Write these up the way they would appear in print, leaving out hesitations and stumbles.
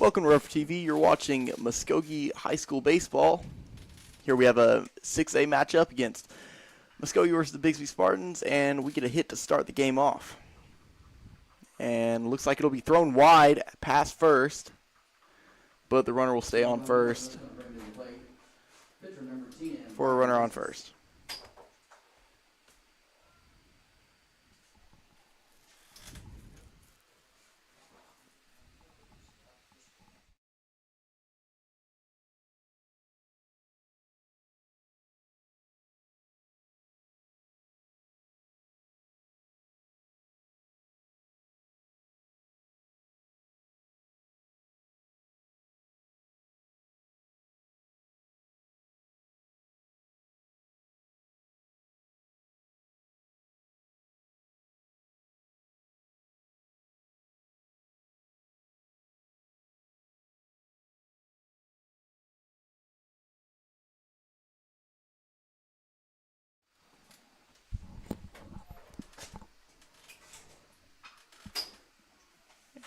Welcome to Rover TV. You're watching Muskogee High School Baseball. Here we have a 6A matchup against Muskogee versus the Bixby Spartans, and we get a hit to start the game off. And looks like it'll be thrown wide past first, but the runner will stay on first for a runner on first.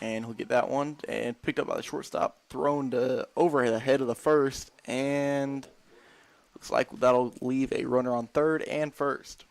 And he'll get that one, and picked up by the shortstop, thrown to over the head of the first, and looks like that'll leave a runner on third and first.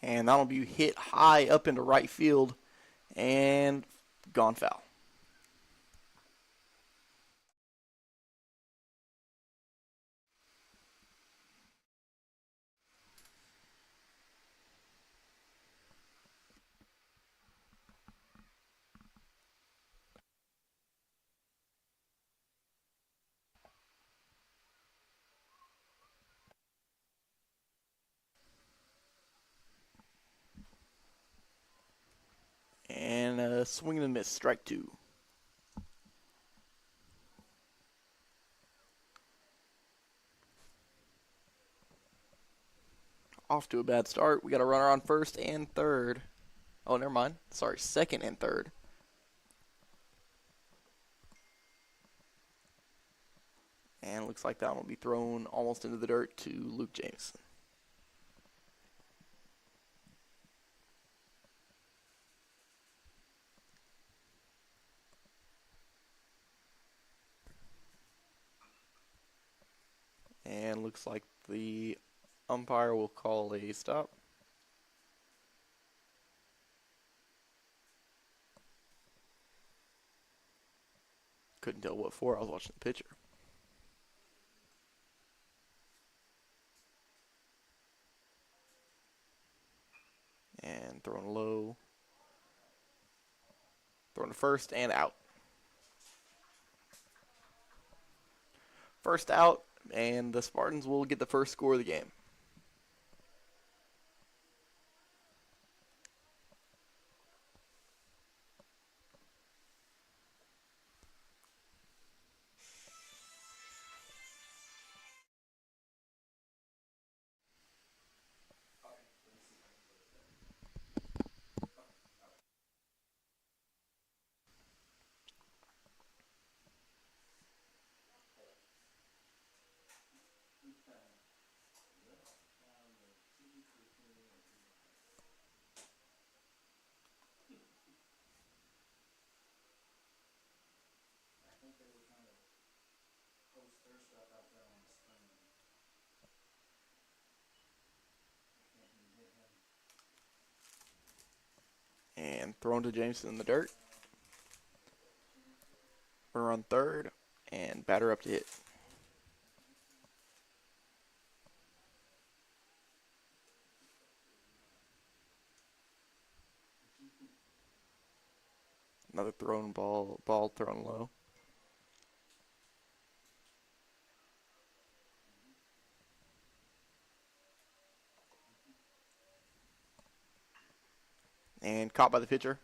And that'll be hit high up into right field and gone foul. And a swing and a miss, strike two. Off to a bad start. We got a runner on first and third. Oh, never mind. Sorry, second and third. And it looks like that one will be thrown almost into the dirt to Luke Jameson. And looks like the umpire will call a stop. Couldn't tell what for. I was watching the pitcher. And thrown low. Thrown to first and out. First out, and the Spartans will get the first score of the game. And thrown to Jameson in the dirt. Runner on third, and batter up to hit. Another thrown ball thrown low. And caught by the pitcher.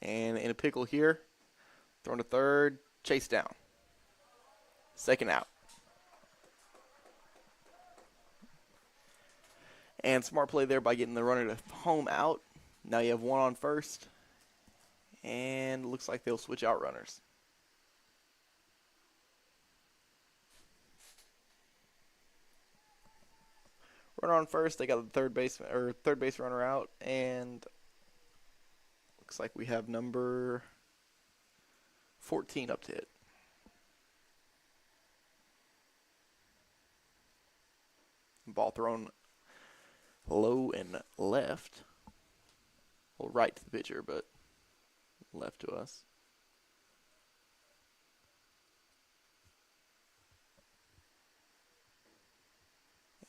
And in a pickle here. Thrown to third. Chase down. Second out. And smart play there by getting the runner to home out. Now you have one on first. And looks like they'll switch out runners. Runner on first. They got the third base runner out. And looks like we have number 14 up to hit. Ball thrown low and left. Well, right to the pitcher, but left to us.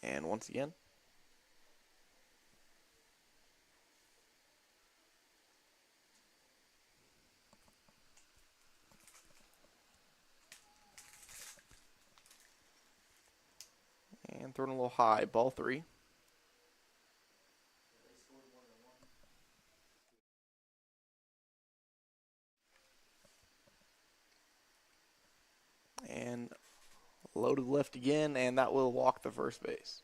And once again. And thrown a little high. Ball 3. And low to the left again, and that will walk the first base.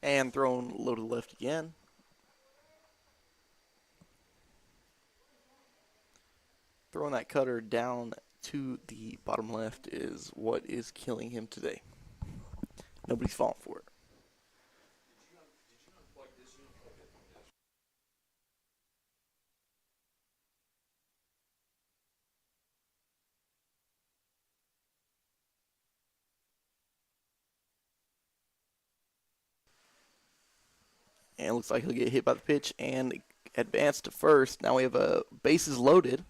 And thrown low to the left again. Throwing that cutter down to the bottom left is what is killing him today. Nobody's falling for it. And it looks like he'll get hit by the pitch and advance to first. Now we have a bases loaded.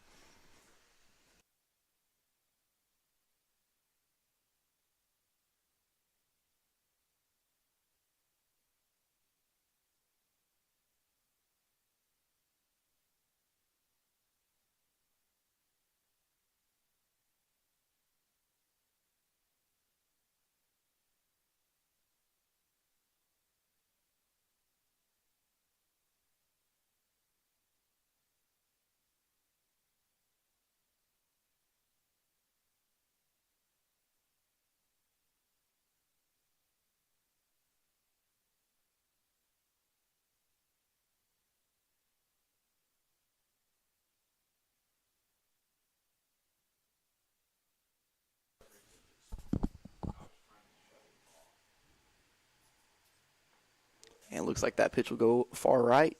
And it looks like that pitch will go far right.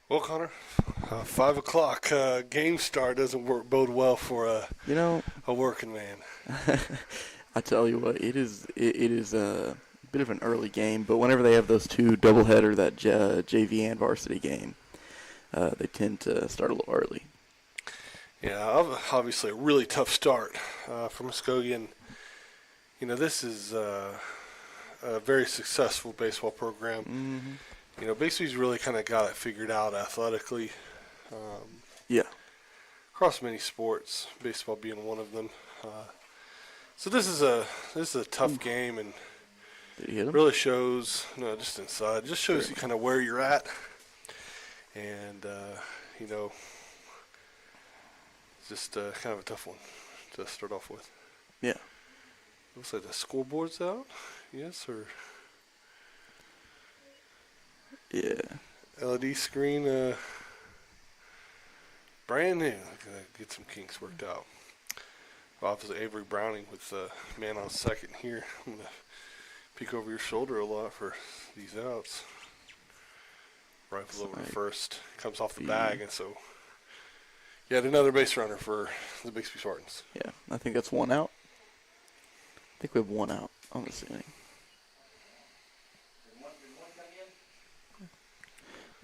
Well, Connor, 5 o'clock game start doesn't bode well for You know, a working man. I tell you what, it is a bit of an early game, but whenever they have those two doubleheader, that JV and varsity game, they tend to start a little early. Yeah, obviously a really tough start for Muskogee, and this is a very successful baseball program. Hmm. Bixby's really kind of got it figured out athletically Yeah. across many sports, baseball being one of them. So this is a tough Ooh, game, and did he hit him? really shows just inside, just shows Very you much. kind of where you're at, and you know just kind of a tough one to start off with. Yeah. Looks like the scoreboard's out. Yes, or Yeah. LED screen, brand new. Gotta get some kinks worked out. Obviously, Avery Browning with the man on second here. I'm gonna peek over your shoulder a lot for these outs. Rifle over to first, comes off the bag, and so yet another base runner for the Bixby Spartans. Yeah. I think that's one out. I think we have one out on this inning.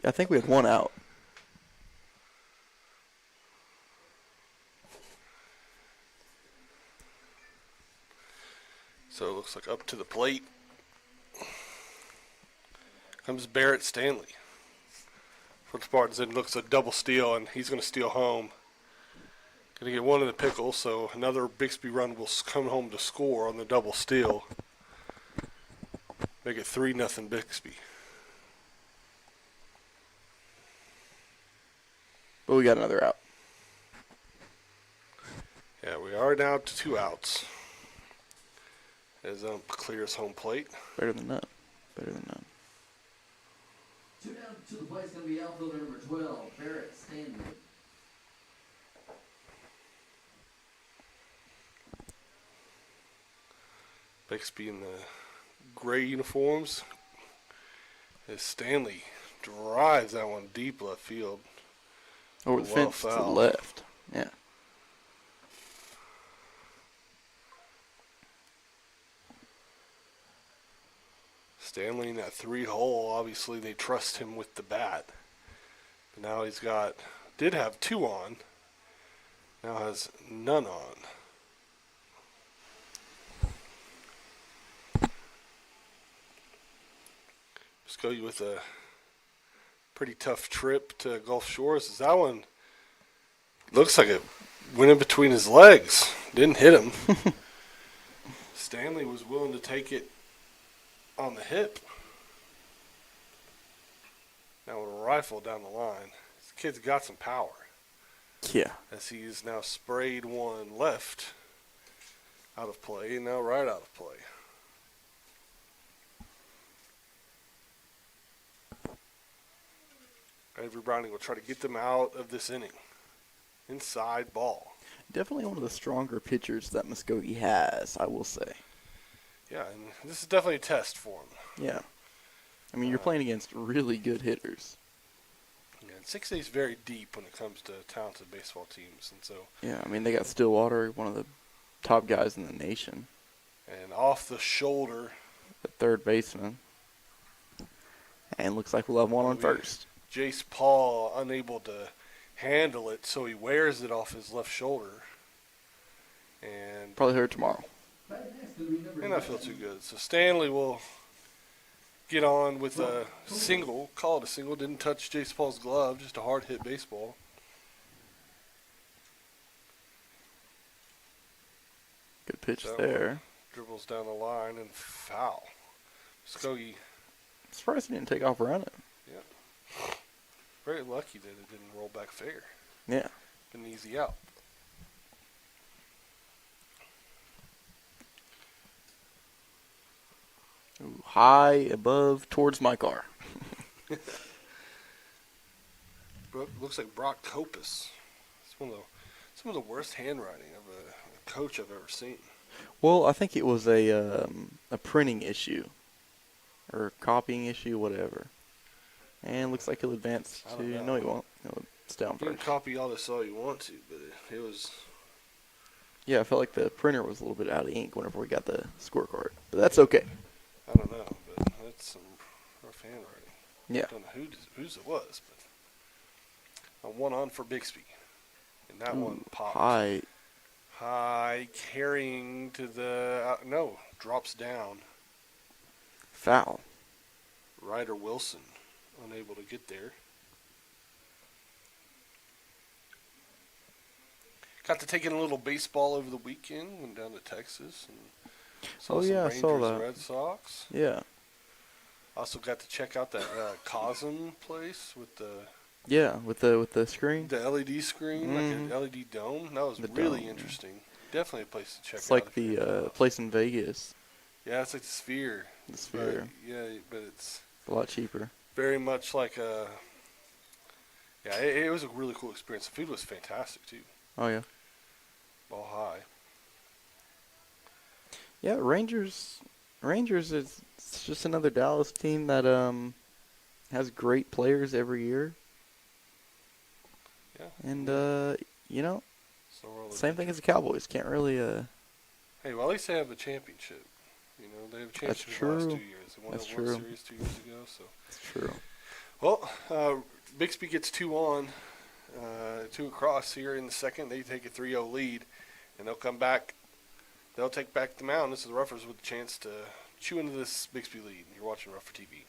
Yeah, I think we have one out. So it looks like up to the plate comes Barrett Stanley. For the Spartans, it looks a double steal, and he's going to steal home. Going to get one in the pickle, so another Bixby run will come home to score on the double steal. Make it 3-0 Bixby. But we got another out. Yeah, we are now to 2 outs. As clears home plate. Better than none. Better than none. 2 down to the plate is going to be outfielder number 12, Barrett Stanley. Bixby in the gray uniforms. As Stanley drives that one deep left field. Over the Well fence to the fouled. left. Yeah. Stanley in that 3-hole, obviously they trust him with the bat. But now did have 2 on, now has none on. Muskogee with a pretty tough trip to Gulf Shores. That one looks like it went in between his legs. Didn't hit him. Stanley was willing to take it on the hip. Now with a rifle down the line. This kid's got some power. Yeah. As he's now sprayed one left out of play and now right out of play. Avery Browning will try to get them out of this inning. Inside ball. Definitely one of the stronger pitchers that Muskogee has, I will say. Yeah, and this is definitely a test for him. Yeah. I mean, you're playing against really good hitters. Yeah, and 6A is very deep when it comes to talented baseball teams, and so. Yeah, I mean, they got Stillwater, one of the top guys in the nation. And off the shoulder. The third baseman. And looks like we'll have one on first. Jace Paul unable to handle it, so he wears it off his left shoulder. And Probably hurt tomorrow. may not feel too good. So Stanley will get on with a single. Call it a single. Didn't touch Jace Paul's glove. Just a hard hit baseball. Good pitch That there. Dribbles down the line and foul. Muskogee. Surprised he didn't take off running. Yeah. Very lucky that it didn't roll back fair. Yeah. Been an easy out. Ooh, high above towards my car. Looks like Brock Copus. It's some of the worst handwriting of a coach I've ever seen. Well, I think it was a printing issue or copying issue, whatever. And looks like he'll advance I to. don't know. No, he won't. He'll stay on You can first. copy all this all you want to, but it was. Yeah, I felt like the printer was a little bit out of ink whenever we got the scorecard, but that's okay. I don't know, but that's some rough handwriting. Yeah. I don't know whose it was, but a one on for Bixby, and that Ooh, one popped. high Carrying to the no, drops down. foul. Ryder Wilson unable to get there. Got to take in a little baseball over the weekend. Went down to Texas and saw Oh, some yeah, I Rangers saw that. Red Sox. Yeah. Also got to check out that Cosm place with the Yeah, with the screen. LED screen, like an LED dome. That was The really dome, yeah. interesting. Definitely a place to check It's out. like if you're into the those. place in Vegas. Yeah, it's like the Sphere. The Sphere. But it's A lot cheaper. very much like a. Yeah, it was a really cool experience. The food was fantastic too. Oh yeah. Ball high. Yeah, Rangers is it's just another Dallas team that has great players every year. Yeah. And you know, So we're all same thing as the Cowboys. Can't really Hey, well, at least they have a championship. You know, they have a That's championship the last true. 2 years. They won That's the World true. Series 2 years ago. So, it's true. well, Bixby gets 2 on, 2 across here in the second. They take a 3-0 lead, and they'll come back. They'll take back the mound. This is the Ruffers with a chance to chew into this Bixby lead. You're watching Ruffer TV.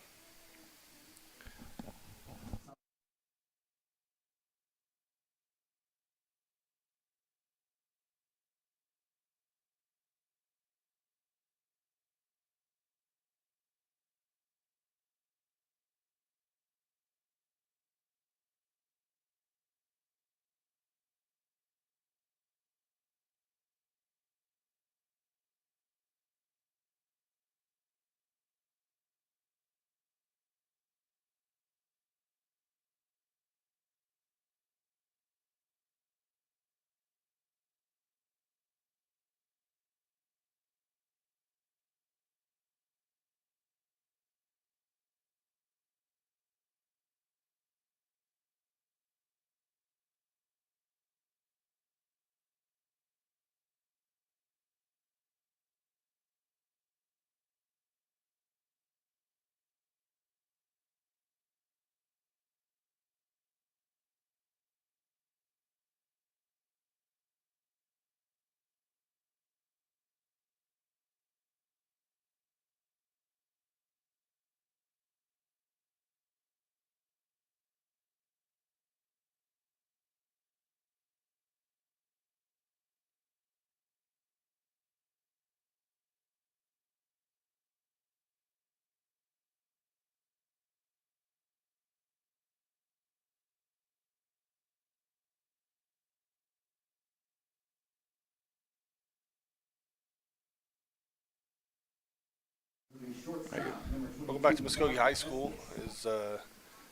Welcome back to Muskogee High School as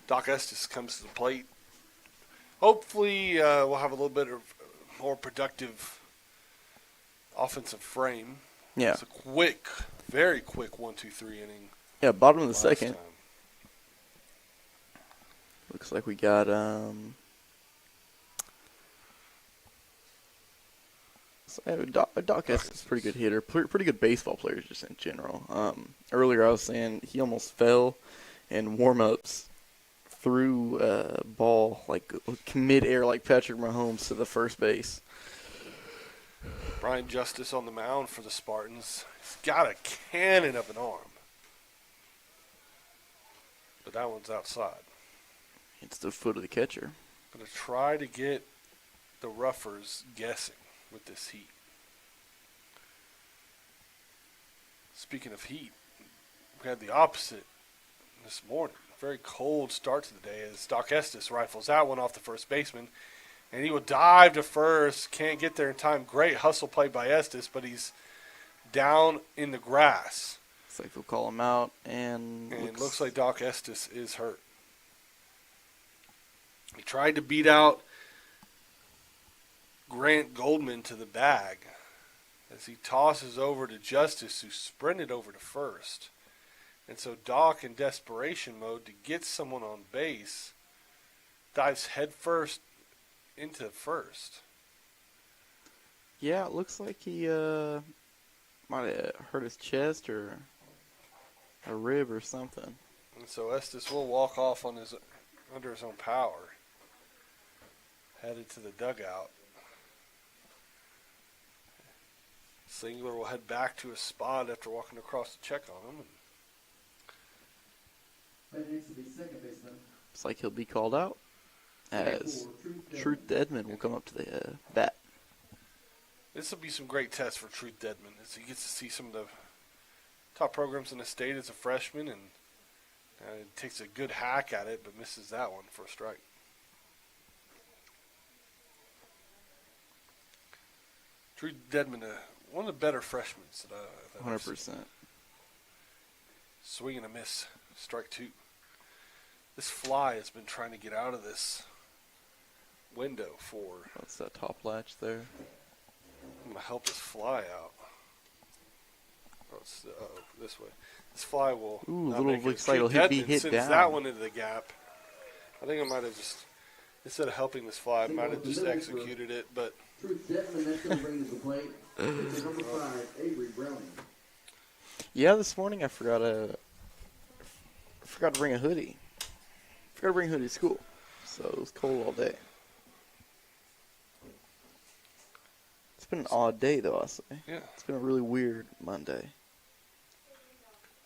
Doc Estes comes to the plate. Hopefully, we'll have a little bit of more productive offensive frame. Yeah. It's a quick, very quick 1-2-3 inning. Yeah, bottom of the last second. time. Looks like we got Doc Estes is a pretty good hitter, pretty good baseball player just in general. Earlier I was saying he almost fell in warm-ups threw a ball like mid-air like Patrick Mahomes to the first base. Brian Justice on the mound for the Spartans. He's got a cannon of an arm. But that one's outside. It's the foot of the catcher. Going to try to get the Ruffers guessing with this heat. Speaking of heat, we had the opposite this morning. Very cold start to the day as Doc Estes rifles that one off the first baseman. And he will dive to first. Can't get there in time. Great hustle play by Estes, but he's down in the grass. Looks like they'll call him out. And it looks like Doc Estes is hurt. He tried to beat out Grant Goldman to the bag as he tosses over to Justice, who sprinted over to first. And so Doc, in desperation mode to get someone on base, dives headfirst into first. Yeah, it looks like he might have hurt his chest or a rib or something. And so Estes will walk off on under his own power, headed to the dugout. Singler will head back to his spot after walking across to check on him. Right next to the second baseman. Looks like he'll be called out as Truth Deadman will come up to the bat. This will be some great tests for Truth Deadman as he gets to see some of the top programs in the state as a freshman, and takes a good hack at it but misses that one for a strike. Truth Deadman, one of the better freshmen that I've seen. 100%. Swing and a miss, strike two. This fly has been trying to get out of this window for. What's that top latch there? I'm going to help this fly out. Oh, it's this way. This fly will. Ooh, not little make it. looks like it'll Truth be Deadman hit sends down. that one into the gap. I think I might have just, instead of helping this fly, I might have just executed it, but. Truth Deadman, that's going to bring to the plate. Pitcher number 5, Avery Browning. Yeah, this morning I forgot to bring a hoodie. Forgot to bring a hoodie to school, so it was cold all day. It's been an odd day, though, I'll say. Yeah. It's been a really weird Monday.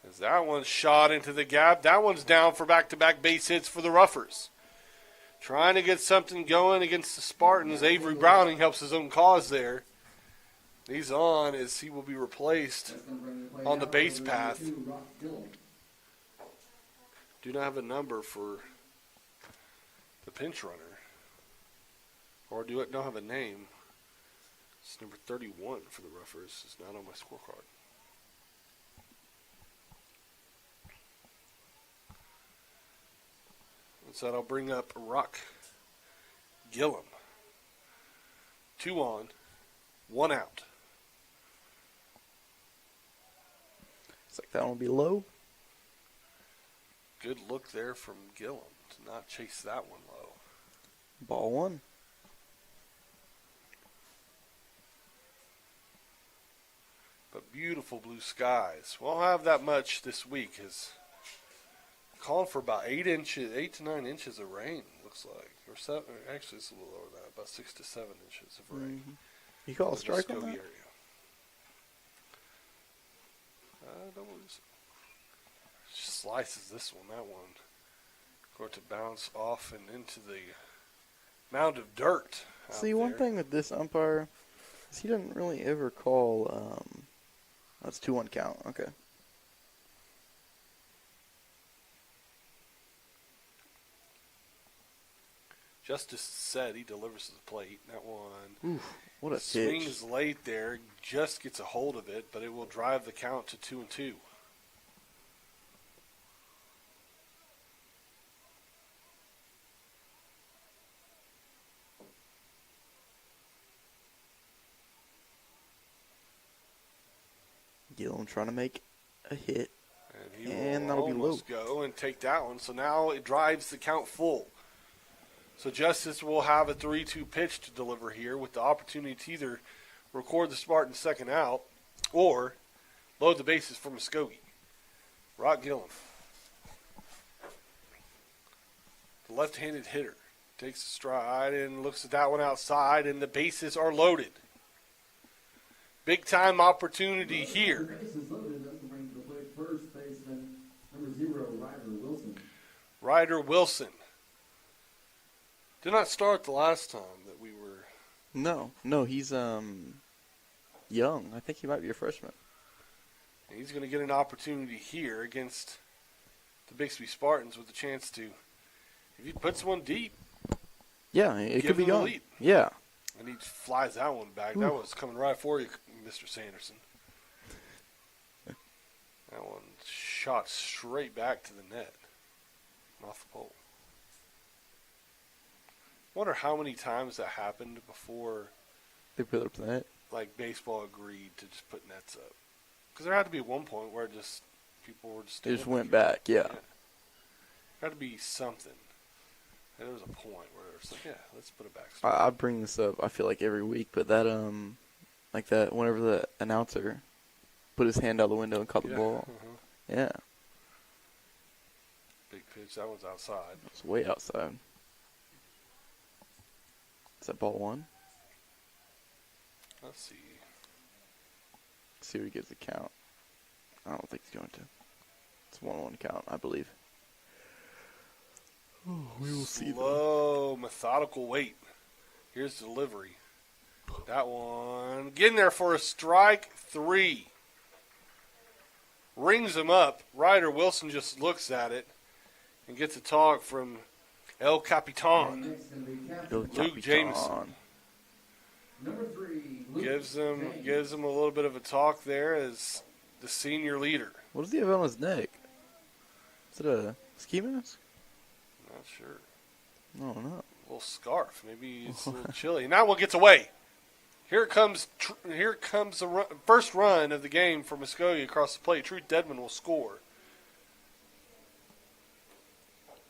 As that one's shot into the gap. That one's down for back-to-back base hits for the Ruffers. Trying to get something going against the Spartans. Avery Browning helps his own cause there. He's on as he will be replaced on the base path. Do not have a number for the pinch runner. Or don't have a name. It's number 31 for the Ruffers. It's not on my scorecard. So that'll bring up Ruck Gillum. 2 on, 1 out. Looks like that one will be low. Good look there from Gillum to not chase that one low. Ball 1. But beautiful blue skies. Won't have that much this week. Is calling for about 8 to 9 inches of rain. Looks like, or 7. Actually, it's a little lower than that. About 6 to 7 inches of rain. Mm-hmm. You call a strike on that? Area. Don't believe so. Slices this one. That one going to bounce off and into the mound of dirt. See, one thing with this umpire is he doesn't really ever call. That's 2-1 count. Okay. Justice said he delivers to the plate. That one. Oof, what a pitch. Swings late there. Just gets a hold of it, but it will drive the count to 2-2. Gillum trying to make a hit. And he And will that'll be low. almost go and take that one. So now it drives the count full. So Justice will have a 3-2 pitch to deliver here with the opportunity to either record the Spartans' second out or load the bases for Muskogee. Rock Gillum, the left-handed hitter, takes a stride and looks at that one outside, and the bases are loaded. Big-time opportunity here. The base is loaded. That's going to bring to the plate first baseman number 0, Ryder Wilson. Ryder Wilson. Did not start the last time that we were. No, he's young. I think he might be a freshman. And he's going to get an opportunity here against the Bixby Spartans with a chance to, if he puts one deep, Yeah, it give could be him the young. lead. Yeah. And he flies that one back. Ooh. That was coming right for you, Mr. Sanderson. That one shot straight back to the net, off the pole. Wonder how many times that happened before, They put it up to that. like, baseball agreed to just put nets up. Because there had to be one point where it just people were just. It just went back, yeah. Got to be something. And there was a point where it's like, yeah, let's put it back. I bring this up, I feel like, every week, but that, like that, whenever the announcer put his hand out the window and caught the ball. Yeah. Big pitch. That one's outside. It's way outside. Is that ball one? Let's see. Let's see who he gives a count. I don't think he's going to. It's 1-1 count, I believe. Oh, we will see. Slow, methodical wait. Here's delivery. That one. Getting there for a strike 3. Rings him up. Ryder Wilson just looks at it and gets a talk from El Capitan. Luke Jameson. Number 3, Luke Gives him a little bit of a talk there as the senior leader. What does he have on his neck? Is it a ski mask? Not sure. No, not. A little scarf. Maybe it's a little chilly. And that one gets away. Here comes the first run of the game for Muskogee across the plate. Truth Deadman will score.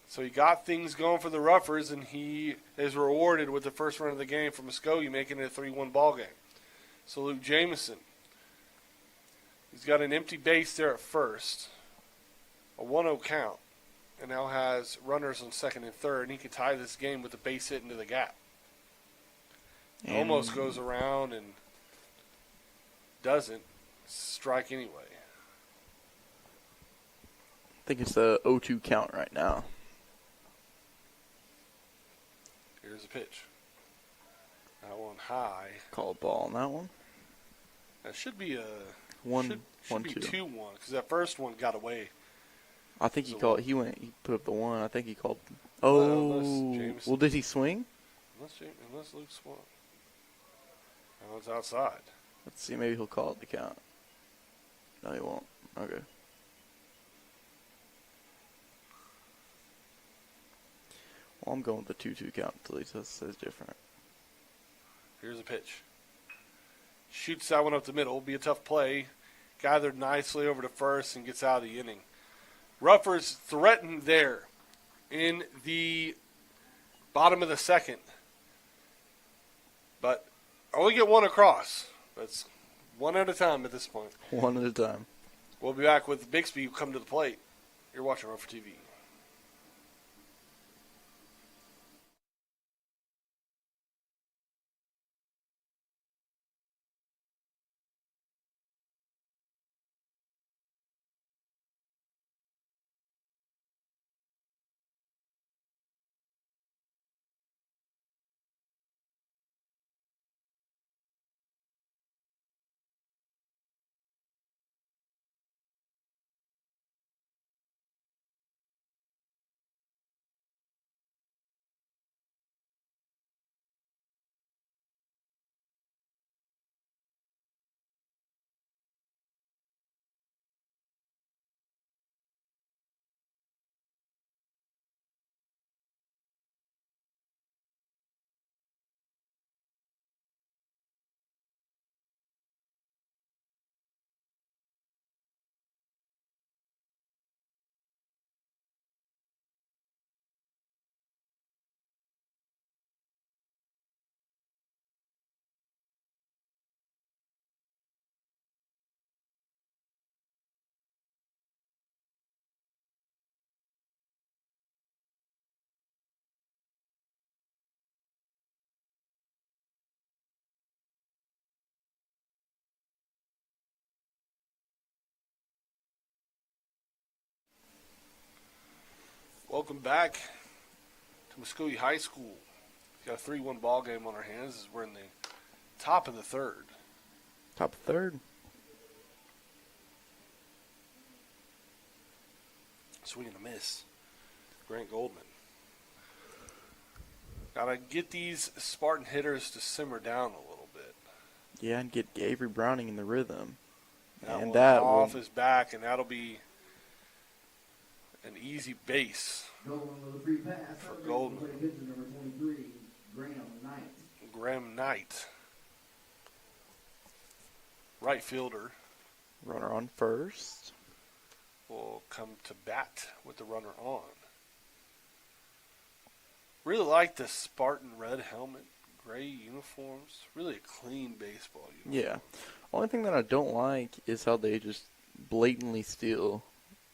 So he got things going for the Ruffers, and he is rewarded with the first run of the game for Muskogee, making it a 3-1 ball game. So Luke Jameson, he's got an empty base there at first, a 1-0 count, and now has runners on second and third, and he could tie this game with a base hit into the gap. And almost goes around and doesn't strike anyway. I think it's the 0-2 count right now. Here's a pitch. That one high. Call a ball on that one. That should be a One, should be 2. 2-1 because that first one got away. I think he So called. He put up the 1. I think he called. Well, Oh, unless Jameson- well, did he swing? Unless Luke swung. That one's outside. Let's see. Maybe he'll call it the count. No, he won't. Okay. Well, I'm going with the 2-2 count until he says different. Here's a pitch. Shoots that one up the middle. Will be a tough play. Gathered nicely over to first and gets out of the inning. Ruffers threatened there in the bottom of the second. But only get one across. That's one at a time at this point. One at a time. We'll be back with Bixby come to the plate. You're watching Ruffer TV. Welcome back to Muskogee High School. We've got a 3-1 ball game on our hands. We're in the top of the third. Top of third. Swing and a miss. Grant Goldman. Gotta get these Spartan hitters to simmer down a little bit. Yeah, and get Avery Browning in the rhythm. That And one that off will- his back, and that'll be an easy base. Goldman with a free pass. For Goldman. Play pitcher number 23, Graham Knight. Graham Knight. Right fielder. Runner on first. come to bat with the runner on. Really like the Spartan red helmet, gray uniforms. Really a clean baseball uniform. Yeah. Only thing that I don't like is how they just blatantly steal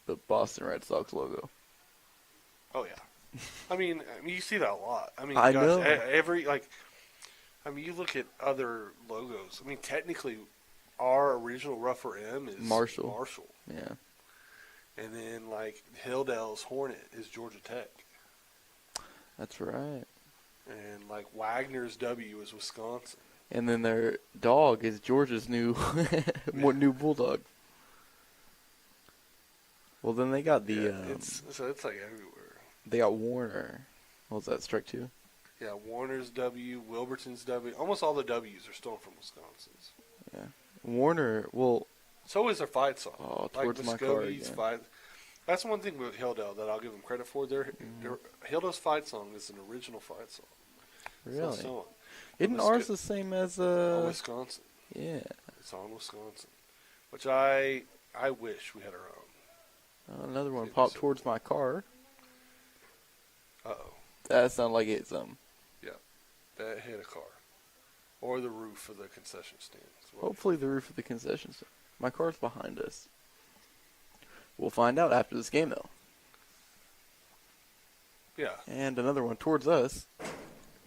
the Boston Red Sox logo. Oh yeah. I mean, you see that a lot. I mean, I gosh, know. every you look at other logos. I mean, technically, our original Rougher M is Marshall. Yeah. And then like Hilldale's Hornet is Georgia Tech. That's right. And like Wagner's W is Wisconsin. And then their dog is Georgia's new new bulldog. Well, then they got the it's like everywhere. they got Warner. What was that, strike two? Yeah, Warner's W, Wilburton's W. Almost all the W's are stolen from Wisconsin's. Yeah. Warner, well, So is their fight song. Oh, like towards my car Muskogee's again. fight. That's one thing with Hilldale that I'll give them credit for. Their Hilldale's fight song is an original fight song. really? It's not Isn't Musko- ours the same as on Wisconsin. yeah. It's on Wisconsin, which I wish we had our own. Another one It popped was- towards my car. Uh-oh. That sounded like it something. That hit a car. Or the roof of the concession stand. as well. Hopefully the roof of the concession stand. My car's behind us. We'll find out after this game, though. Yeah. And another one towards us.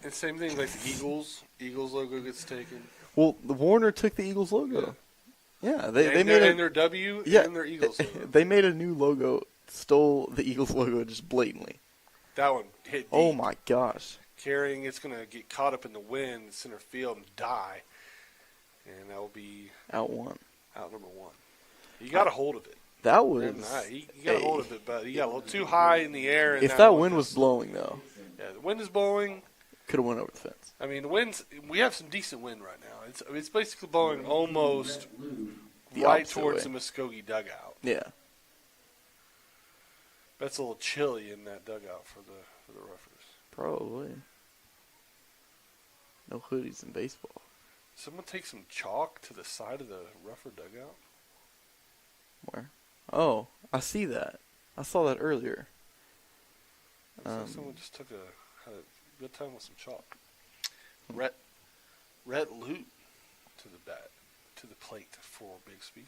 And same thing like the Eagles. Eagles logo gets taken. Well, the Warner took the Eagles logo. Yeah, they and made and their W and their Eagles logo. They made a new logo, stole the Eagles logo just blatantly. That one hit deep. Oh my gosh. Carrying, it's going to get caught up in the wind, center field, and die. And that will be Out one. out number one. You got a hold of it. That was. You got a hold of it, but you got a little too high in the air. And If that one wind was just- blowing, though, Yeah, the wind is blowing. could have went over the fence. I mean, the winds. We have some decent wind right now. It's basically blowing almost The right opposite towards way. the Muskogee dugout. Yeah. That's a little chilly in that dugout for the Roughers. Probably. No hoodies in baseball. Someone take some chalk to the side of the Rougher dugout. Where? Oh, I see that. I saw that earlier. Looks like someone just had a good time with some chalk. Rhett Loot to the plate for Bixby.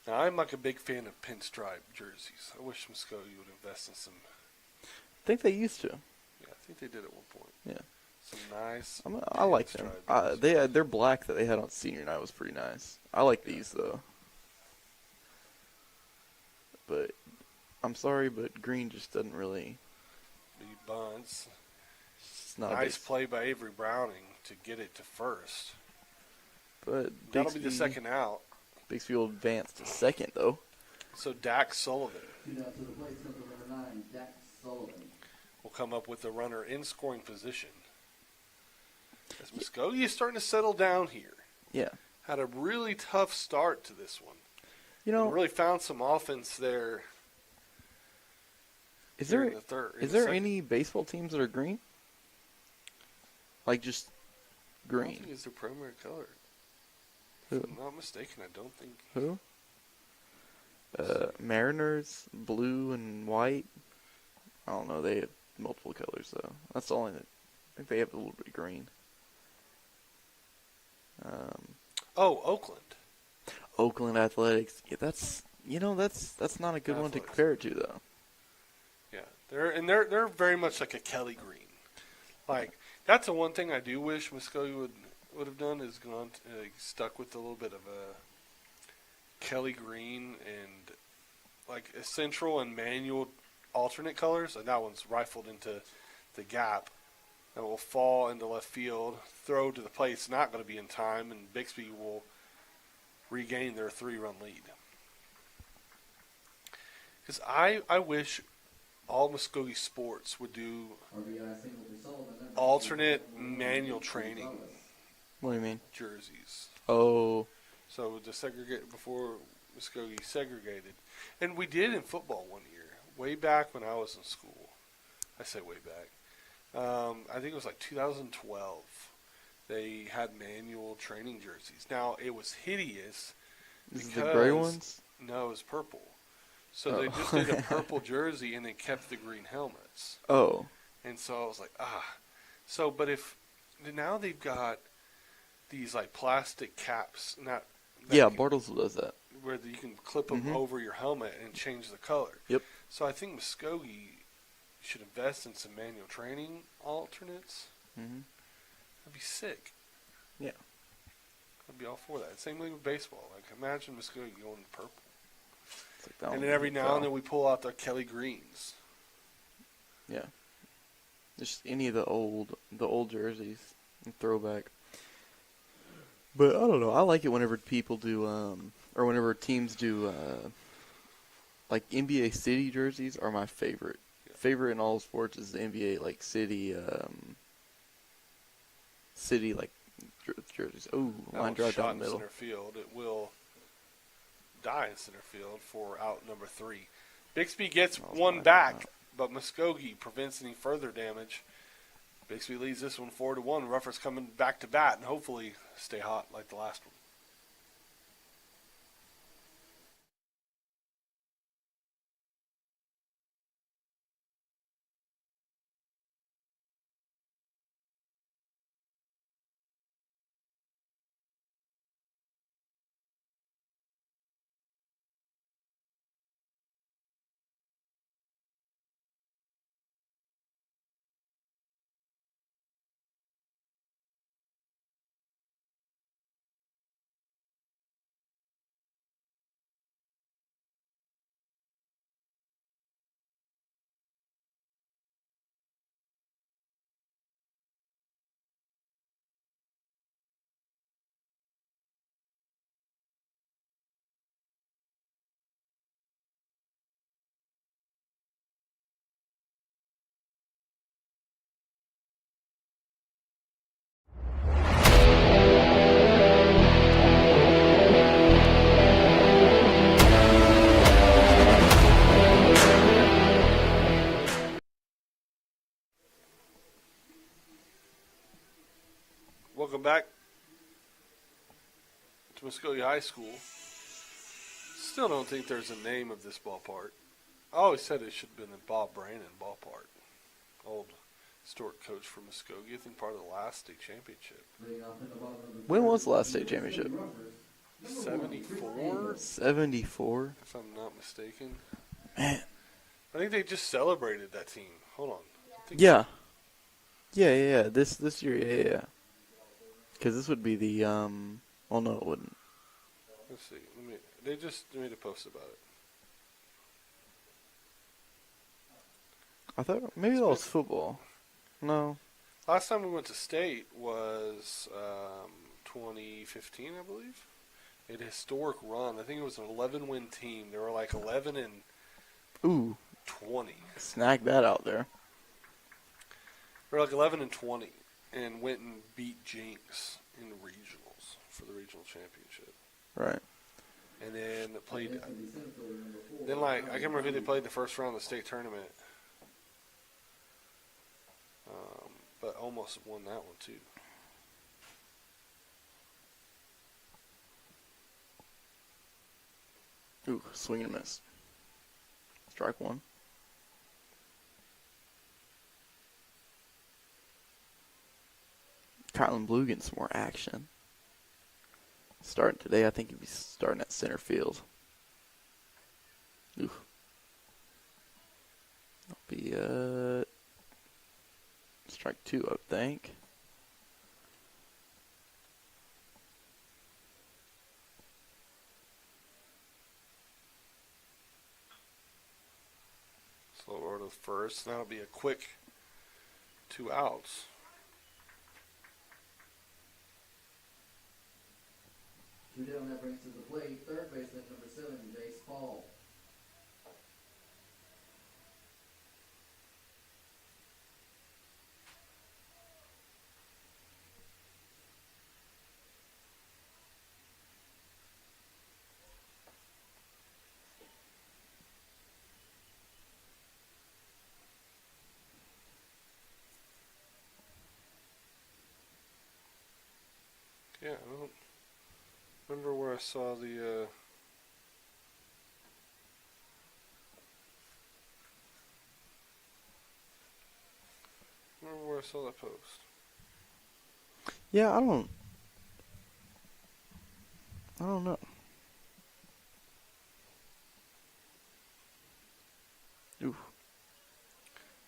Now I'm like a big fan of pinstripe jerseys. I wish Muskogee would invest in some. I think they used to. Yeah, I think they did at one point. Yeah. Some nice. I like them. pinstripe jerseys. Their black that they had on senior night was pretty nice. I like these though. But I'm sorry, but green just doesn't really. The bunts. It's not a Nice base. play by Avery Browning to get it to first. But That'll be the second out. Bixby will advance to second though. So Dax Sullivan Two down to the plate, center number 9, Dax Sullivan. will come up with the runner in scoring position. As Muskogee is starting to settle down here. Yeah. Had a really tough start to this one. You And know, really found some offense there. is here there in the third, in is the there second. any baseball teams that are green? Like just I don't green. think it's their primary color. Who? If I'm not mistaken, I don't think. Who? Mariners, blue and white. I don't know. They have multiple colors though. That's the only. I think they have a little bit of green. Oh, Oakland. Oakland Athletics. Yeah, that's that's not a good one to Athletics. compare it to though. Yeah, they're very much like a Kelly Green. Like that's the one thing I do wish Muskogee would have done is gone stuck with a little bit of a Kelly Green and like a central and manual alternate colors, and that one's rifled into the gap. That will fall into left field, throw to the plate. It's not going to be in time, and Bixby will regain their 3-run lead. Because I wish all Muskogee sports would do RBI single for Sullivan. Number alternate 2, manual training Gonzalez. What do you mean? jerseys. Oh, So to segregate before Muskogee segregated, and we did in football one year, way back when I was in school. I say way back. I think it was like 2012. They had manual training jerseys. Now it was hideous This is the gray because ones? no, it's purple. So Oh. they just did a purple jersey and they kept the green helmets. Oh. And so I was like, ah. So, but if now they've got these like plastic caps, not Yeah, Bartles does that. where you can clip them over your helmet and change the color. Yep. So I think Muskogee should invest in some manual training alternates. Mm-hmm. That'd be sick. Yeah. I'd be all for that. Same thing with baseball. Like imagine Muskogee going purple. It's like that And one then every now fell. and then we pull out the Kelly Greens. Yeah. Just any of the old jerseys and throwback. But I don't know. I like it whenever people do, or whenever teams do, like NBA City jerseys are my favorite. Yeah. Favorite in all sports is the NBA like City like jerseys. Oh, That line one's drive shot down in the middle. center field. It will die in center field for out number 3. Bixby gets That was one mine, back, wow. but Muskogee prevents any further damage. Bixby leads this one 4-1. Ruffers coming back to bat and hopefully stay hot like the last one. Welcome back to Muskogee High School. Still don't think there's a name of this ballpark. I always said it should have been the Bob Brannon ballpark. Old historic coach for Muskogee. I think part of the last state championship. When was the last state championship? 74, 74. if I'm not mistaken. Man. I think they just celebrated that team. Hold on. I think Yeah. Yeah. This year, yeah. Because this would be the well, no, it wouldn't. Let's see. They just made a post about it. I thought maybe that was football. No. Last time we went to state was 2015, I believe. They had a historic run. I think it was an 11-win team. They were like 11 and Ooh, 20. snag that out there. They were like 11 and 20, and went and beat Jinx in the regionals for the regional championship. Right. And then played. Then like I can't remember who they played in the first round of the state tournament. But almost won that one too. Ooh, swing and miss. Strike one. Kylan Blue getting some more action. Starting today, I think he'll be starting at center field. Ooh. That'll be strike 2, I think. Slow over to the first. That'll be a quick 2 outs. Two down, that brings to the plate, third baseman number 7, Jace Paul. Yeah, I don't remember where I I saw the. Remember where I saw that post? Yeah, I don't know. Ooh,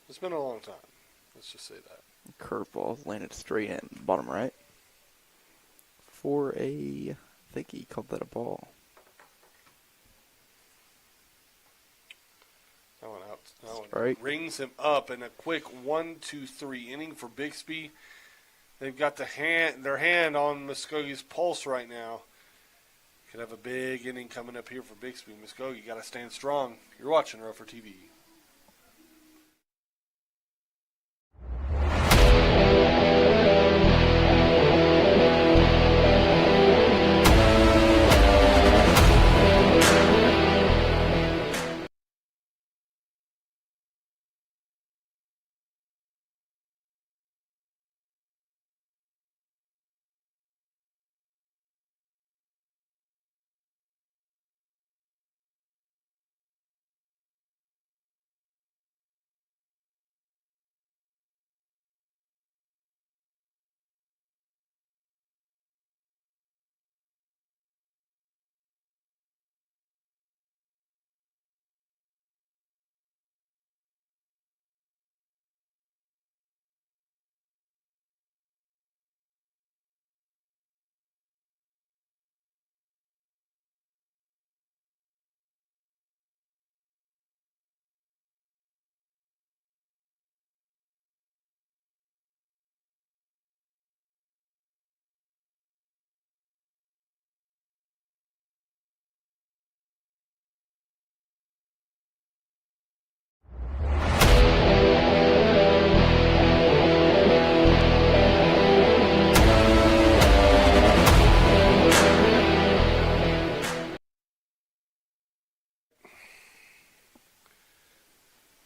It's been a long time. Let's just say that. curveball landed straight in bottom right. For I think he called that a ball. That one out. That one Strike. rings him up in a quick 1-2-3 inning for Bixby. They've got their hand on Muskogee's pulse right now. Could have a big inning coming up here for Bixby. Muskogee got to stand strong. You're watching Rougher TV.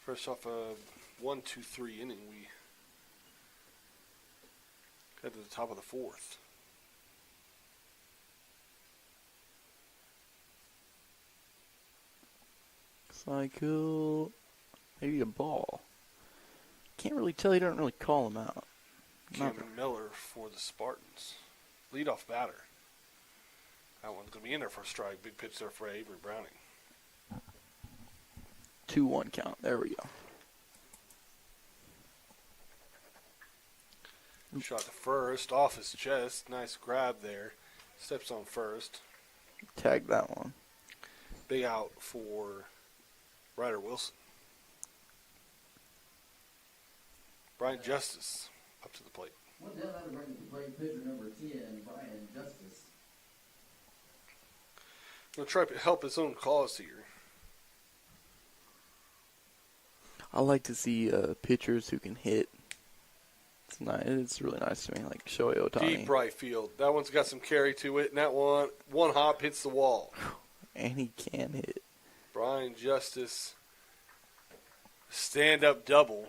First off a 1-2-3 inning, we head to the top of the fourth. Cycle. Maybe a ball. Can't really tell. He don't really call him out. Cameron Miller for the Spartans. Leadoff batter. That one's going to be in there for a strike. Big pitch there for Avery Browning. 2-1 count. There we go. Shot to first, off his chest. Nice grab there. Steps on first. Tag that one. Big out for Ryder Wilson. Brian Justice up to the plate. One down, that'll bring to plate pitcher number 10, Brian Justice. Going to try to help his own cause here. I like to see pitchers who can hit. It's nice. It's really nice to me, like Shohei Ohtani. Deep right field. That one's got some carry to it, and that one hop hits the wall. And he can hit. Brian Justice, stand-up double.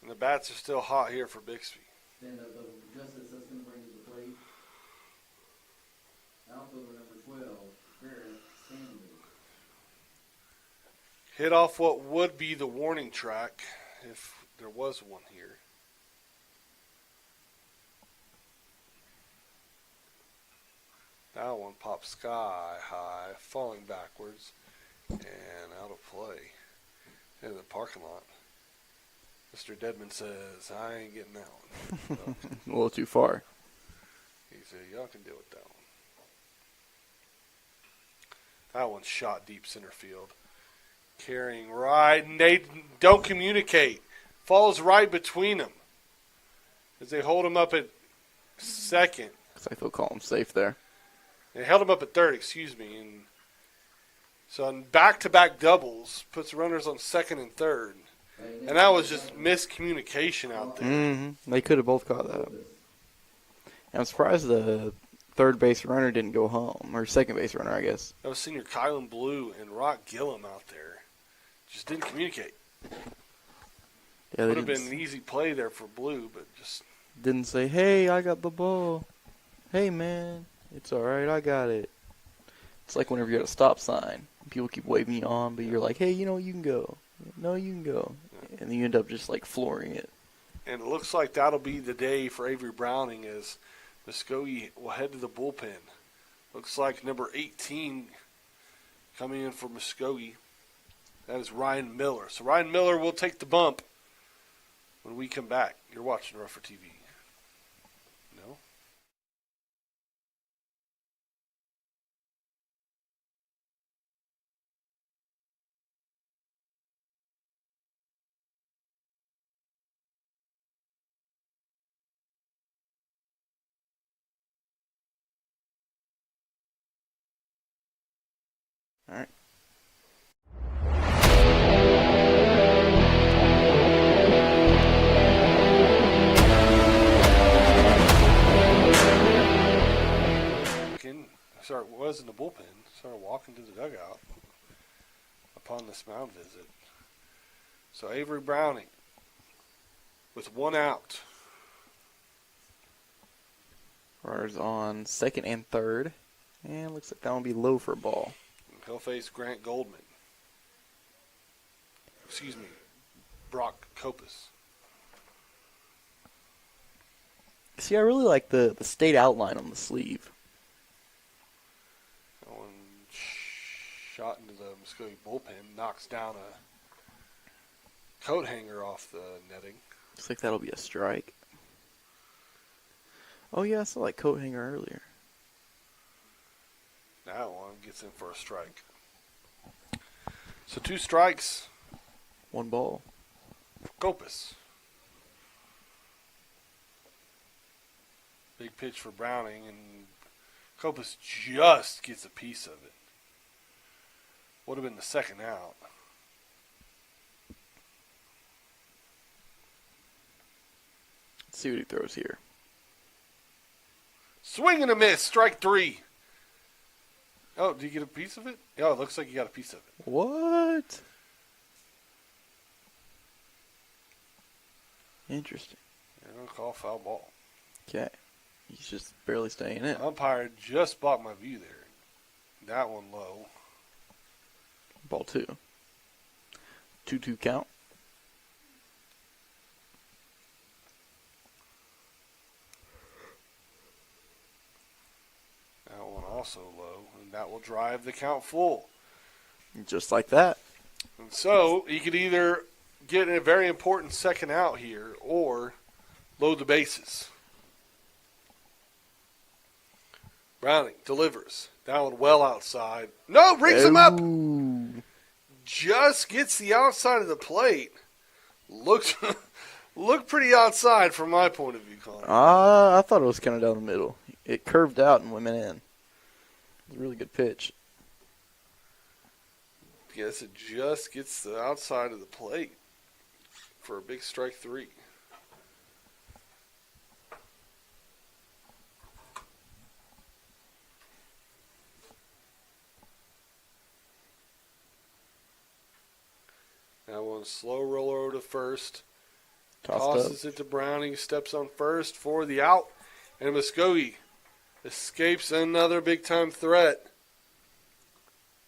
And the bats are still hot here for Bixby. Stand up double for Justice. That's going to bring to the plate. Outfielder number 12, Barrett Stanley. Hit off what would be the warning track, if there was one here. That one popped sky high, falling backwards, and out of play in the parking lot. Mr. Deadman says, I ain't getting that one. So A little too far. he said, y'all can deal with that one. That one's shot deep center field. Carrying right, and they don't communicate. Falls right between them. As they hold him up at second. Looks like they'll call him safe there. They held him up at third, excuse me. And so on back-to-back doubles, puts runners on second and third. And that was just miscommunication out there. Mm-hmm. They could have both caught that. And I'm surprised the third base runner didn't go home. Or second base runner, I guess. That was senior Kylan Blue and Rock Gillum out there. Just didn't communicate. Yeah, Would have been an easy play there for Blue, but just Didn't say, "Hey, I got the ball." "Hey, man, it's all right. I got it." It's like whenever you're at a stop sign, people keep waving you on, but you're like, "Hey, you can go." "No, you can go," and then you end up just like flooring it. And it looks like that'll be the day for Avery Browning as Muskogee will head to the bullpen. Looks like number 18 coming in for Muskogee. That is Ryan Miller. So Ryan Miller will take the bump when we come back. You're watching Rougher TV. No? All right. Was in the bullpen, started walking to the dugout upon this mound visit. So Avery Browning with one out. Runners on second and third. And looks like that one will be low for a ball. He'll face Grant Goldman. Excuse me, Brock Copus. See, I really like the state outline on the sleeve. That one shot into the Muskogee bullpen, knocks down a coat hanger off the netting. Looks like that'll be a strike. Oh, yeah, I saw that coat hanger earlier. That one gets in for a strike. So 2 strikes. 1 ball. For Copus. Big pitch for Browning, and Copus just gets a piece of it. Would have been the second out. Let's see what he throws here. Swing and a miss, strike 3. Oh, did you get a piece of it? Oh, it looks like you got a piece of it. What? Interesting. I'll call foul ball. Okay. He's just barely staying in. Umpire just blocked my view there. That one low. Ball 2. 2-2 count. That one also low, and that will drive the count full. Just like that. And so he could either get a very important second out here or load the bases. Browning delivers. That one well outside. No, brings him up. Just gets the outside of the plate. Looked pretty outside from my point of view, Connor. I thought it was kind of down the middle. It curved out and went in. It was a really good pitch. Guess it just gets the outside of the plate for a big strike 3. That one slow roller to first. Tosses it to Browning, steps on first for the out. And Muskogee escapes another big-time threat.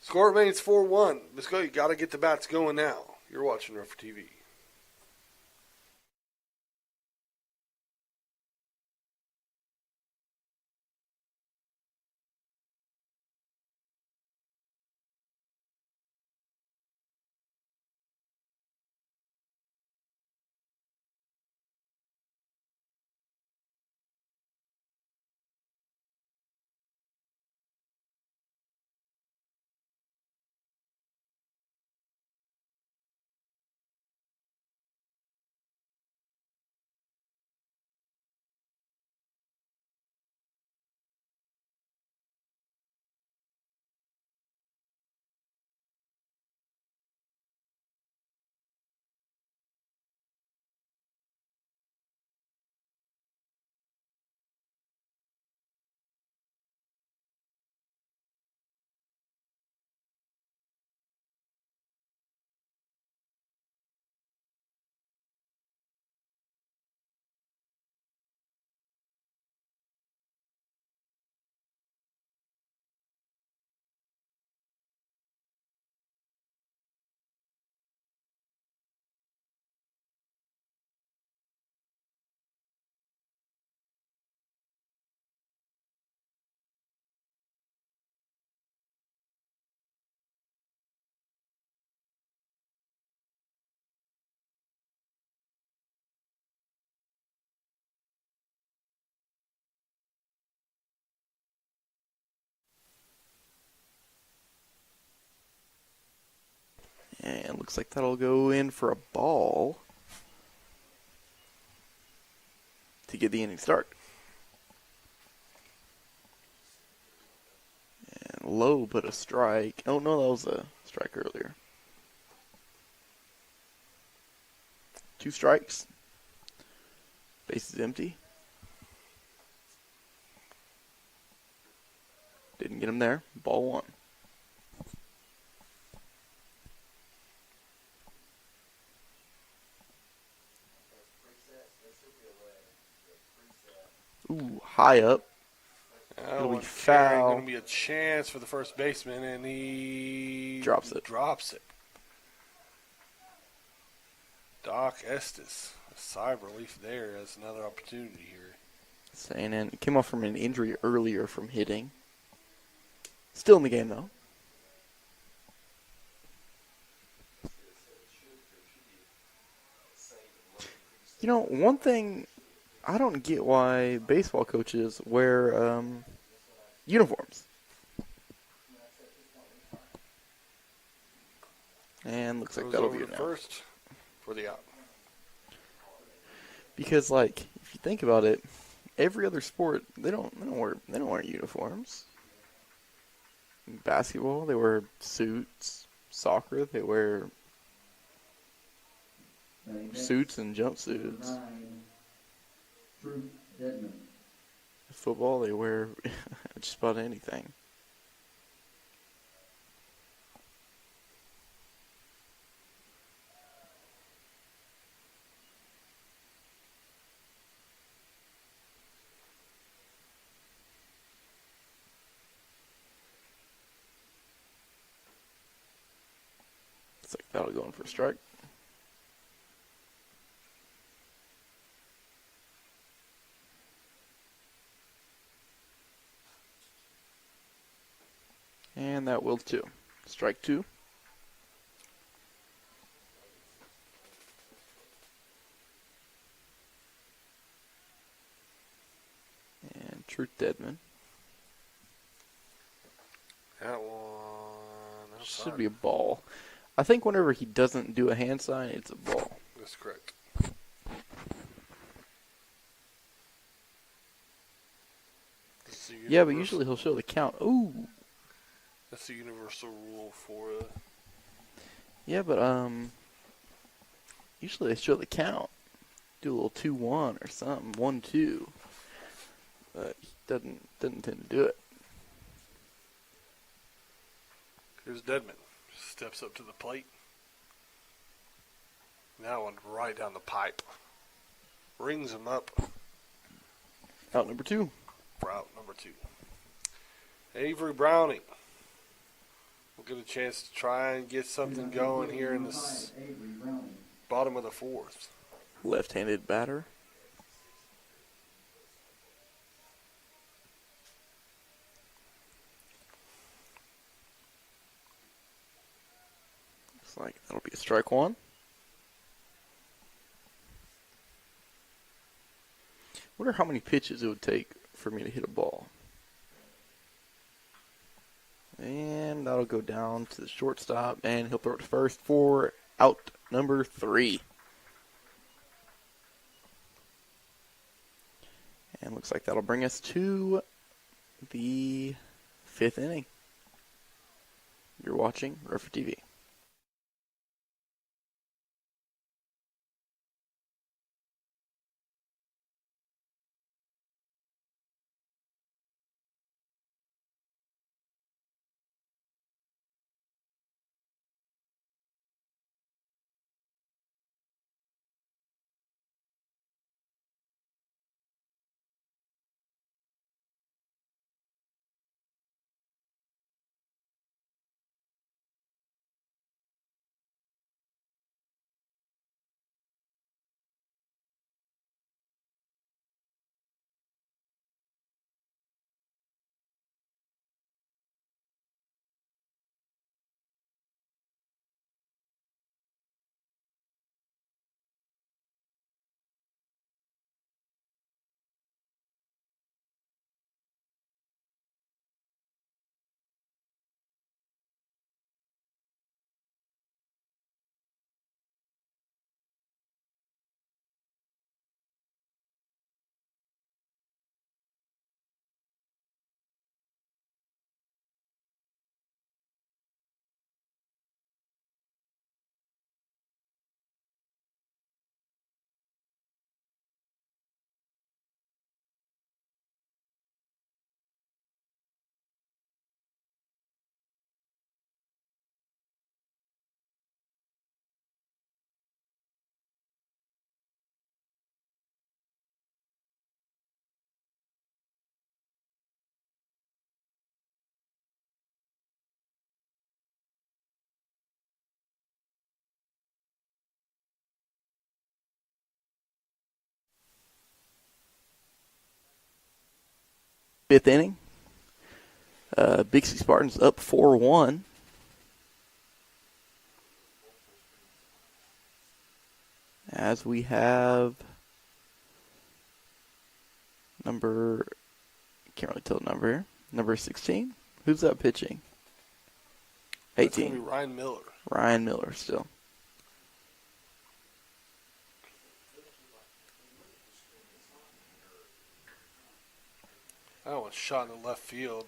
Score remains 4-1. Muskogee got to get the bats going now. You're watching Rougher TV. And looks like that'll go in for a ball to get the inning start. And Lowe put a strike. Oh, no, that was a strike earlier. 2 strikes. Base is empty. Didn't get him there. Ball 1. Ooh, high up. It'll be foul. Going to be a chance for the first baseman, and he Drops it. Doc Estes, a sigh of relief there as another opportunity here. Saying it came off from an injury earlier from hitting. Still in the game, though. You know, one thing I don't get why baseball coaches wear uniforms. And looks like that'll be it now. First for the out. Because, like, if you think about it, every other sport they don't wear uniforms. In basketball, they wear suits. Soccer, they wear suits and jumpsuits. Football, they wear just about anything. Looks like that'll go in for a strike. And that will too. Strike 2. And Truth Deadman. That one. Should be a ball. I think whenever he doesn't do a hand sign, it's a ball. That's correct. Yeah, but usually he'll show the count. Ooh. That's the universal rule for Yeah, but usually they show the count. Do a little 2-1 or something, 1-2. But he doesn't tend to do it. Here's Deadman. Steps up to the plate. That one right down the pipe. Rings him up. Out number 2. For out number 2. Avery Browning will get a chance to try and get something going here in this bottom of the 4th. Left-handed batter. Looks like that'll be a strike 1. Wonder how many pitches it would take for me to hit a ball. And that'll go down to the shortstop, and he'll throw it to first for out number 3. And looks like that'll bring us to the 5th inning. You're watching Rofer TV. fifth inning. Bixby Spartans up 4-1. As we have can't really tell the number here. Number 16. Who's that pitching? That's going to 18. be Ryan Miller. Ryan Miller still. That one's shot in the left field.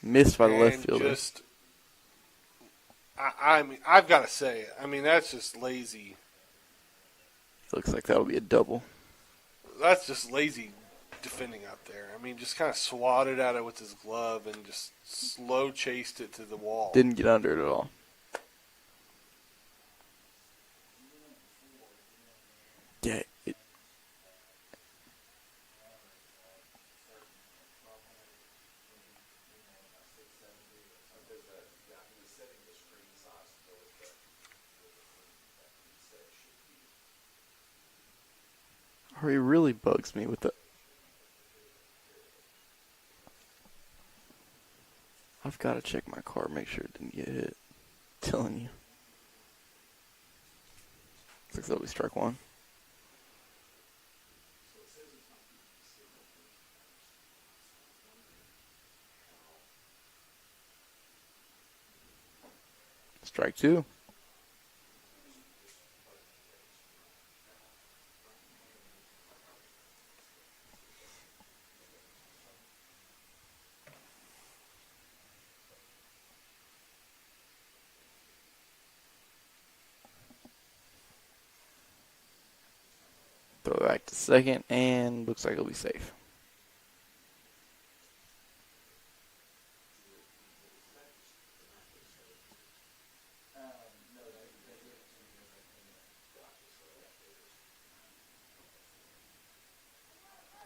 Missed by the left And fielder. I mean, I've got to say it. I mean, that's just lazy. Looks like that'll be a double. That's just lazy defending out there. I mean, just kind of swatted at it with his glove and just slow chased it to the wall. Didn't get under it at all. Yeah. He really bugs me with the. I've got to check my car, make sure it didn't get hit. I'm telling you. Looks like that'll be strike one. Strike two. Throw it back to second, and looks like it'll be safe.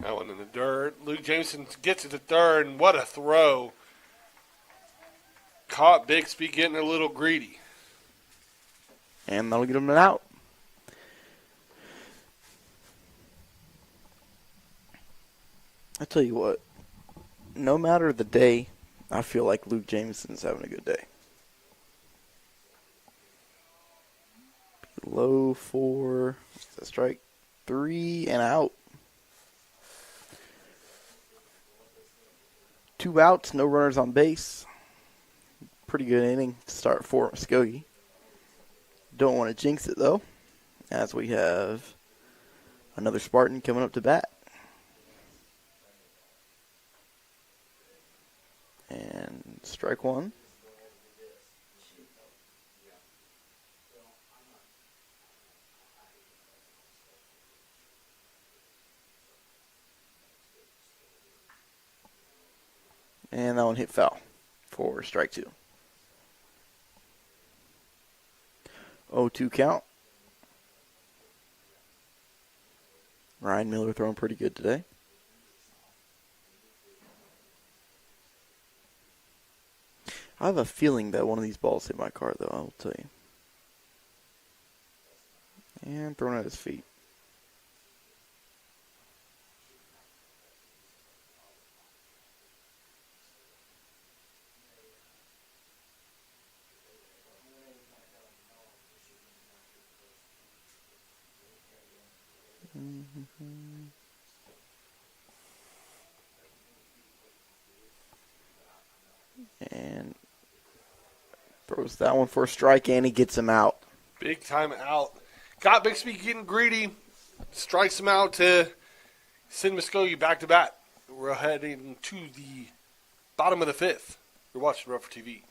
That one in the dirt. Luke Jameson gets to the third, and what a throw. Caught Bixby getting a little greedy. And that'll get him an out. I tell you what, no matter the day, I feel like Luke Jameson's having a good day. Low for strike three and out. 2 outs, no runners on base. Pretty good inning to start for Muskogee. Don't want to jinx it though, as we have another Spartan coming up to bat. And strike one. And that one hit foul for strike two. 0-2 count. Ryan Miller throwing pretty good today. I have a feeling that one of these balls hit my car, though, I will tell you. And thrown at his feet. And throws that one for a strike, and he gets him out. Big time out. Got Bixby getting greedy. Strikes him out to send Muskogee back to bat. We're heading to the bottom of the fifth. You're watching Rougher TV.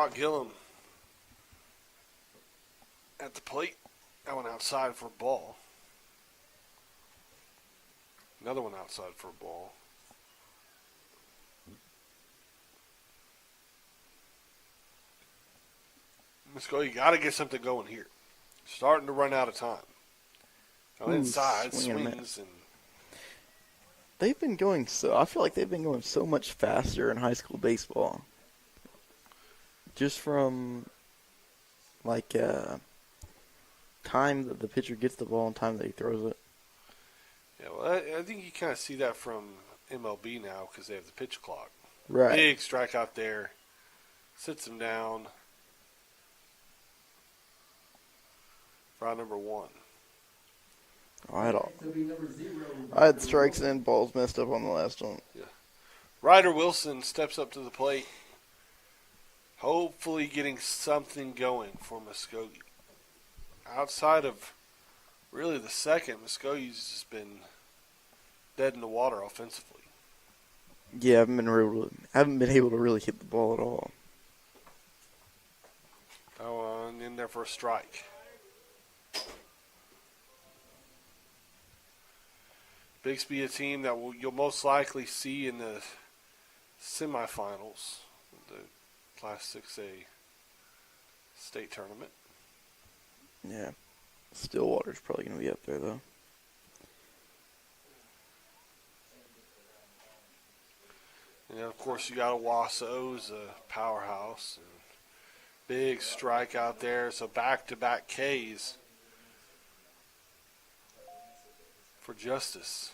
Brock Gillum at the plate. That one outside for a ball. Another one outside for a ball. Muskogee, you got to get something going here. Starting to run out of time. Now inside, swings, and they've been going so. I feel like they've been going so much faster in high school baseball. Just from like time that the pitcher gets the ball and time that he throws it. yeah, well, I think you kind of see that from MLB now because they have the pitch clock. Right. Big strikeout there, sits him down. For out number 1. I had strikes and balls messed up on the last one. Yeah. Ryder Wilson steps up to the plate, hopefully getting something going for Muskogee. Outside of really the second, Muscogee's just been dead in the water offensively. Yeah, I haven't been able to really hit the ball at all. Oh, and in there for a strike. Bixby, a team that you'll most likely see in the semifinals of the Class 6A state tournament. Yeah. Stillwater's probably going to be up there, though. And then, of course, you got Owasso's a powerhouse. And big strike out there. So back-to-back Ks for Justice.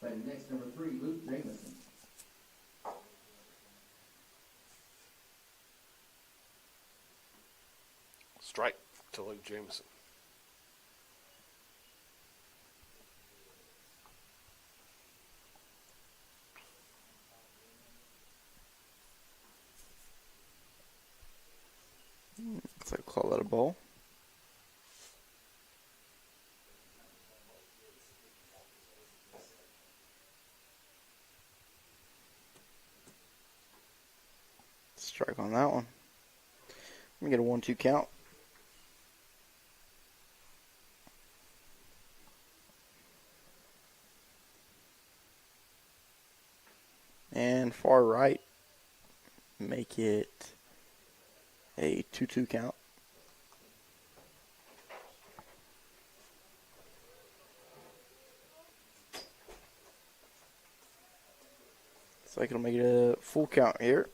Batting next, number 3, Luke Jameson. Strike to Luke Jameson. Looks like call that a ball. Strike on that one. Let me get a 1-2 count. And far right, make it a 2-2 count. So I can make it a full count here.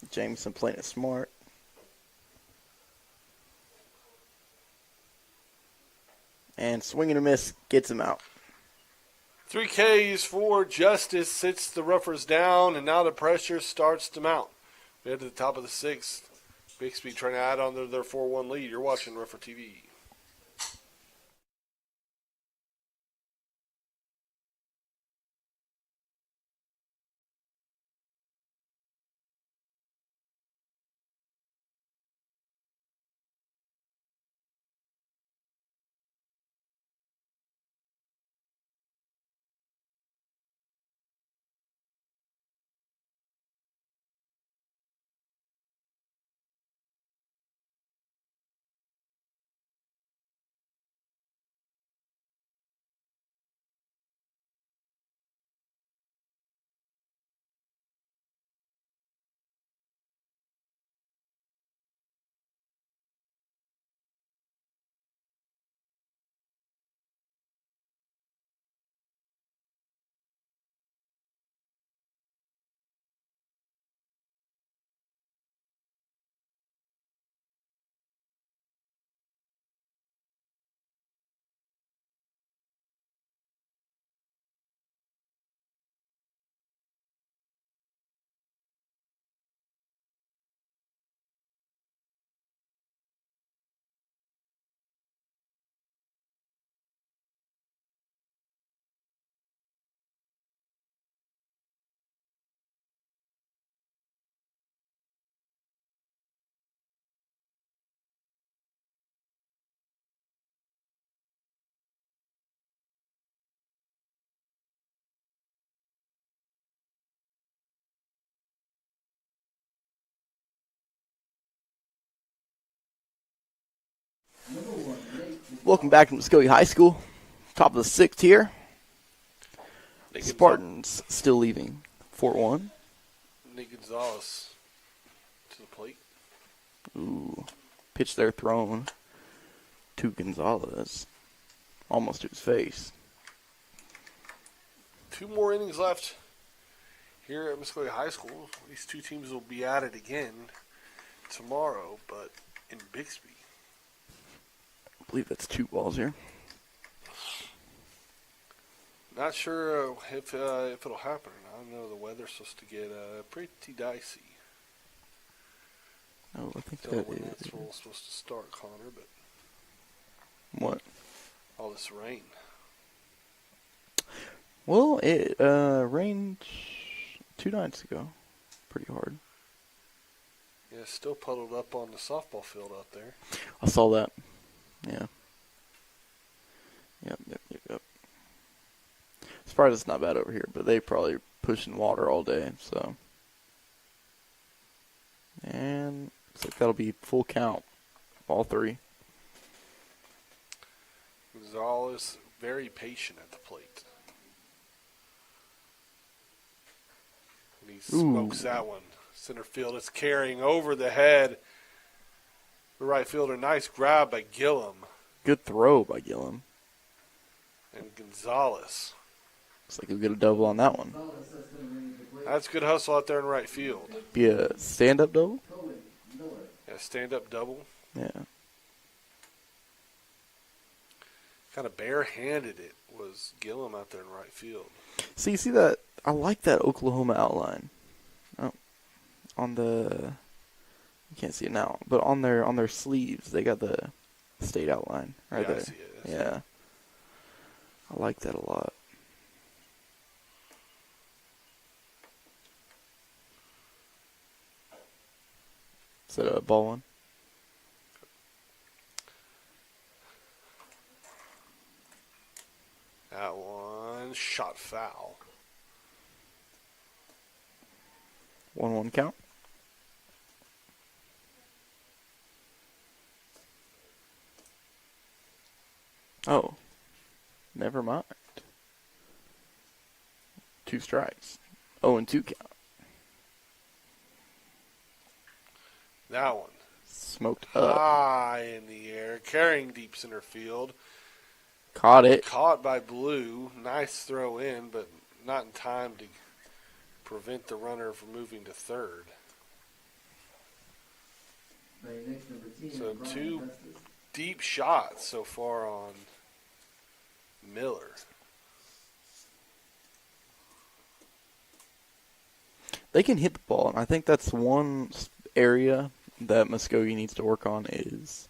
Jameson playing it smart. And swinging a miss gets him out. 3 Ks for Justice, sits the Ruffers down, and now the pressure starts to mount. We head to the top of the 6th. Bixby trying to add on to their 4-1 lead. You're watching Ruffer TV. Number 1, Nate. Welcome back to Muskogee High School. Top of the 6th here. Spartans still leaving. 4-1. Nick Gonzalez to the plate. Ooh. Pitch there thrown to Gonzalez. Almost to his face. 2 more innings left here at Muskogee High School. These 2 teams will be at it again tomorrow, but in Bixby. I believe that's 2 balls here. Not sure if it'll happen or not. I know the weather's supposed to get pretty dicey. Oh, I think Don't know that when is. that's supposed to start, Connor, but What? all this rain. Well, it rained 2 nights ago. Pretty hard. Yeah, it's still puddled up on the softball field out there. I saw that. Yeah. Yep. Surprised it's not bad over here, but they probably pushing water all day, so. And looks like that'll be full count. All 3. Gonzalez very patient at the plate. And he smokes that one. Center field is carrying over the head. The right fielder, nice grab by Gillum. Good throw by Gillum. And Gonzalez. Looks like he'll get a double on that one. Gonzalez, that's going to ring the plate. That's good hustle out there in right field. Be a stand-up double? Cohen, Miller. Yeah, stand-up double. Yeah. Kind of barehanded it was Gillum out there in right field. So you see that? I like that Oklahoma outline. Oh, on the, you can't see it now, but on their sleeves they got the state outline right Yeah, there. I see it. I see Yeah, I like that a lot. Is that a ball one? That one shot foul. 1-1 count. Oh, never mind. 2 strikes. 0-2 count. That one. Smoked up. High in the air, carrying deep center field. Caught it. Caught by Blue. Nice throw in, but not in time to prevent the runner from moving to third. Batting next, number 10, So Brian 2 Augustus. deep shots so far on Miller. They can hit the ball, and I think that's one area that Muskogee needs to work on is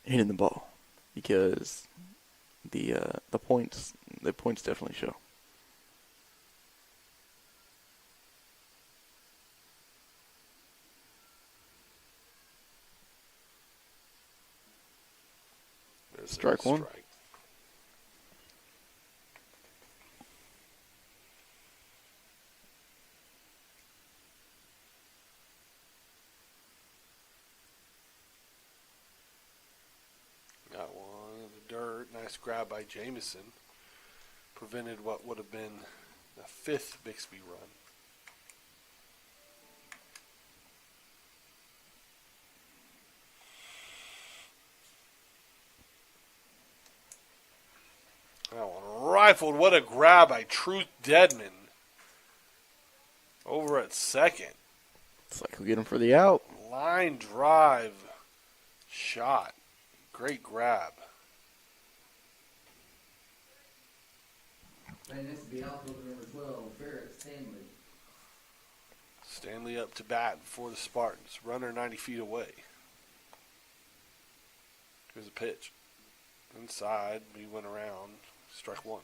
hitting the ball, because the points definitely show. There's Strike a one. strike. Got one in the dirt. Nice grab by Jamison. Prevented what would have been the 5th Bixby run. That one rifled. What a grab by Truth Deadman. Over at second. It's like we'll get him for the out. Line drive shot. Great grab. Batting next to be outfielder number 12, Barrett Stanley. Stanley up to bat for the Spartans. Runner 90 feet away. Here's a pitch. Inside. He went around. Strike 1.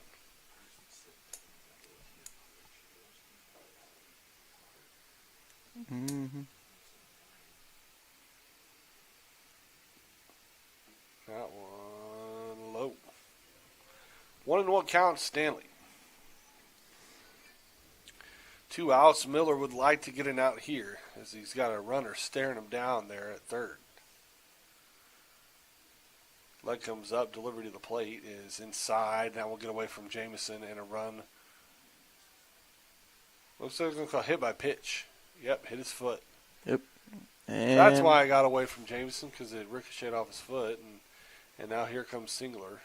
Mm-hmm. That one low. 1-1 count, Stanley. 2 outs. Miller would like to get an out here as he's got a runner staring him down there at third. Leg comes up, delivery to the plate is inside. Now we'll get away from Jameson and a run. Looks like it's going to call hit by pitch. Yep, hit his foot. Yep. And that's And why I got away from Jameson, because it ricocheted off his foot. And now here comes Singler.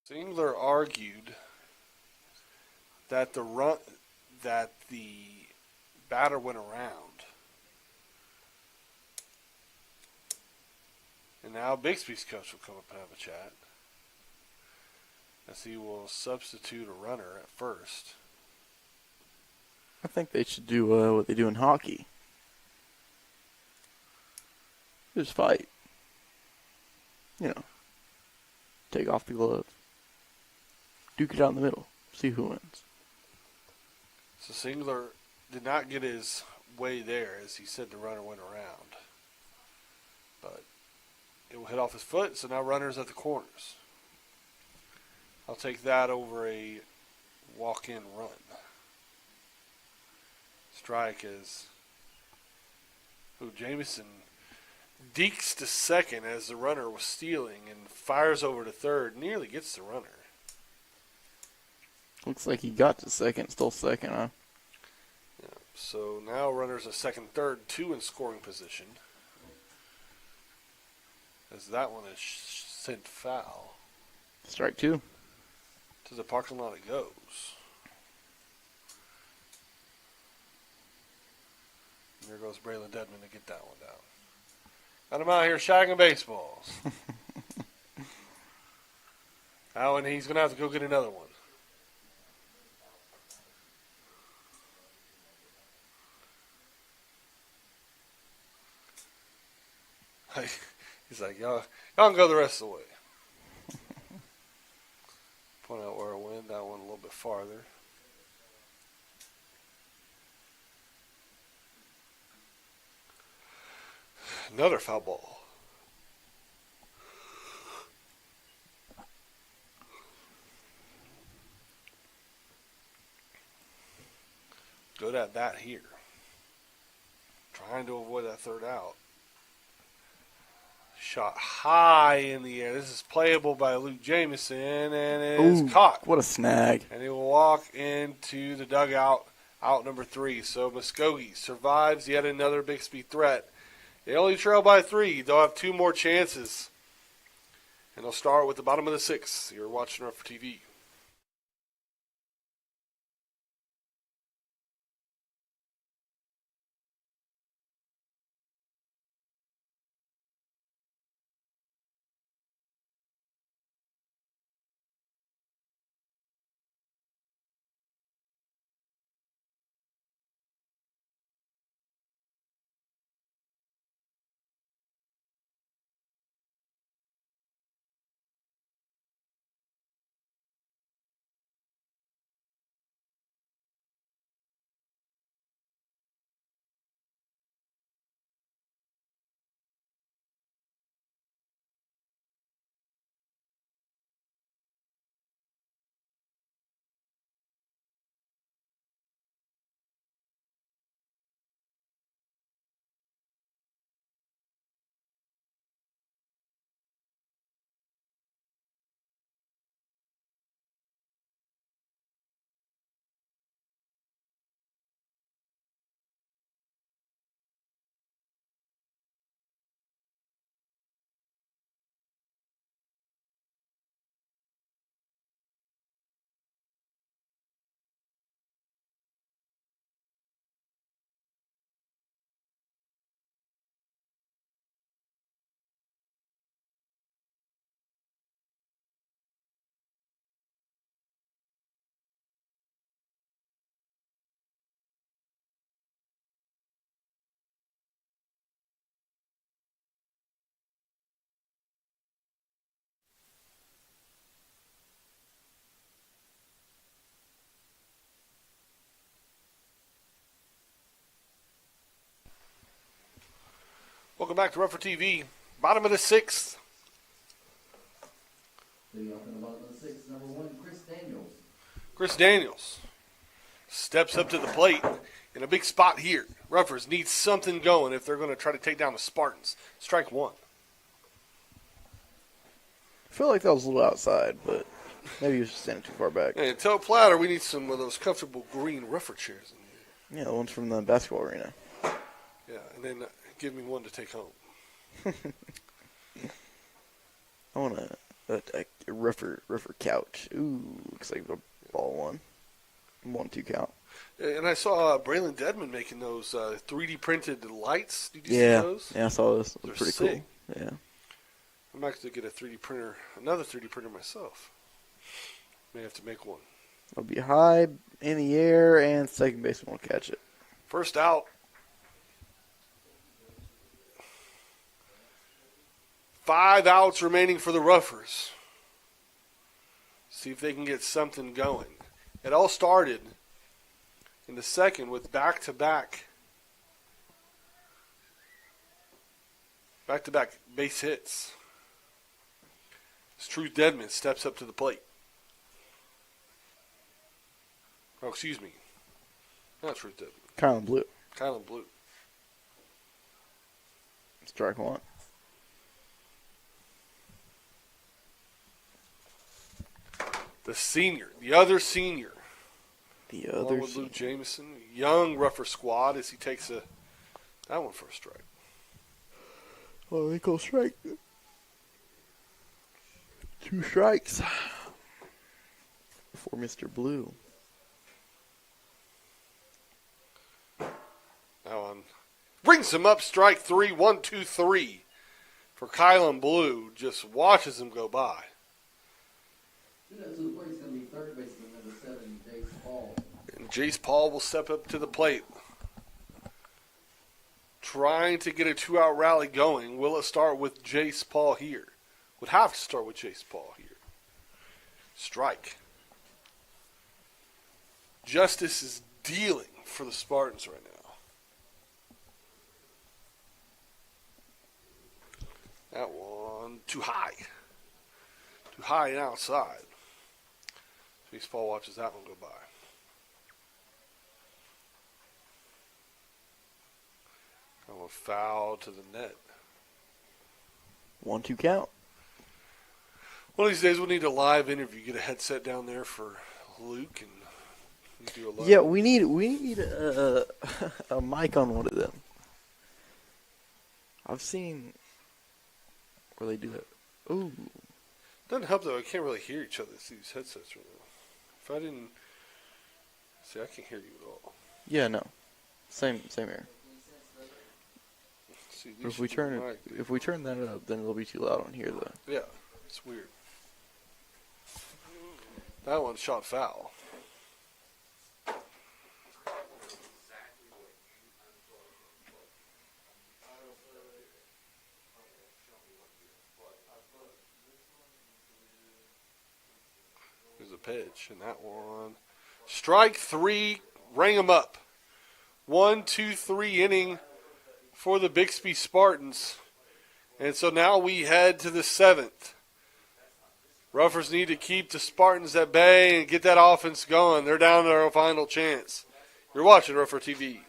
Singler argued that the batter went around. And now Bixby's coach will come up and have a chat, as he will substitute a runner at first. I think they should do what they do in hockey. Just fight. You know, take off the glove. Duke it out in the middle. See who wins. So Singler did not get his way there, as he said the runner went around. But it will hit off his foot, so now runner's at the corners. I'll take that over a walk-in run. Strike is Jameson dekes to second as the runner was stealing and fires over to third, nearly gets the runner. Looks like he got to second, still second, huh? Yeah, so now runners at second, third, 2 in scoring position. As that one is sent foul. Strike 2. To the parking lot it goes. And there goes Braylon Dedman to get that one down. Got him out here shagging baseballs. Now, and he's going to have to go get another one. He's like, y'all can go the rest of the way. Point out where I went. That one a little bit farther. Another foul ball. Good at that here. Trying to avoid that third out. Shot high in the air. This is playable by Luke Jameson, and it is caught. What a snag. And he will walk into the dugout, out number 3. So Muskogee survives yet another Bixby threat. They only trail by 3. They'll have 2 more chances. And they'll start with the bottom of the 6th. You're watching Rough TV. Welcome back to Rougher TV. Bottom of the 6th. Leading off in the bottom of the 6th, number 1, Chris Daniel. Chris Daniels steps up to the plate in a big spot here. Ruffers need something going if they're going to try to take down the Spartans. Strike one. I feel like that was a little outside, but maybe he was just standing too far back. Hey, tell Platter we need some of those comfortable green Ruffer chairs in here. Yeah, the ones from the basketball arena. Yeah, and then give me one to take home. I want a rougher couch. Ooh, looks like a ball one. 1-2 count. And I saw Braylon Deadman making those 3D printed lights. Did you see Yeah, those? yeah, I saw those. They're Pretty sick. cool. Yeah. I'm actually going to get a 3D printer, another 3D printer myself. May have to make one. It'll be high in the air, and second baseman will catch it. First out. 5 outs remaining for the Ruffers. See if they can get something going. It all started in the second with back-to-back base hits. As Truth Deadman steps up to the plate. Oh, excuse me. Not Truth Deadman. Kylan Blue. Kylan Blue. Strike one. The senior. The other senior. The Along other with Luke senior. Jameson. Young Ruffer squad as he takes that one for a strike. Oh, they go strike. 2 strikes for Mr. Blue. That one brings him up. Strike 3. 1-2-3 for Kylan Blue. Just watches him go by. Two down to the plate is going to be third baseman number 7, Jace Paul. And Jace Paul will step up to the plate. Trying to get a 2-out rally going. Will it start with Jace Paul here? Would have to start with Jace Paul here. Strike. Justice is dealing for the Spartans right now. That one too high. Too high and outside. Jace Paul watches that one go by. That one foul to the net. 1-2 count. One of these days we'll need a live interview. Get a headset down there for Luke and do a live. Yeah, we need a mic on one of them. I've seen where they do it. Ooh. Doesn't help though. I can't really hear each other through these headsets right now. If I didn't see, I can't hear you at all. Yeah, no. Same here. See, But if we turn that up, then it'll be too loud on here though. Yeah, it's weird. That one shot foul. There's a pitch, and that one. Strike 3, ring them up. 1-2-3 inning for the Bixby Spartans. And so now we head to the 7th. Ruffers need to keep the Spartans at bay and get that offense going. They're down to their final chance. You're watching Ruffer TV.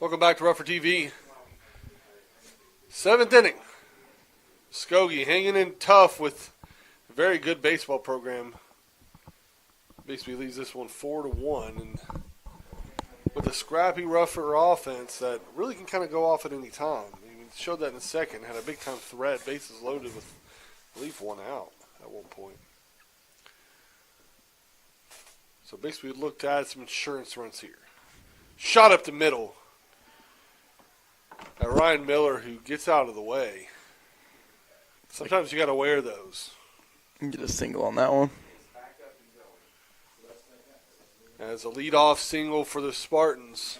Welcome back to Rougher TV. 7th inning. Muskogee hanging in tough with a very good baseball program. Bixby leads this one 4-1, and with a scrappy, rougher offense that really can kind of go off at any time. I mean, showed that in the second. Had a big time threat, bases loaded with, I believe, 1 out at one point. So basically, we looked at some insurance runs here. Shot up the middle. At Ryan Miller, who gets out of the way. Sometimes you got to wear those. Get a single on that one. As a leadoff single for the Spartans.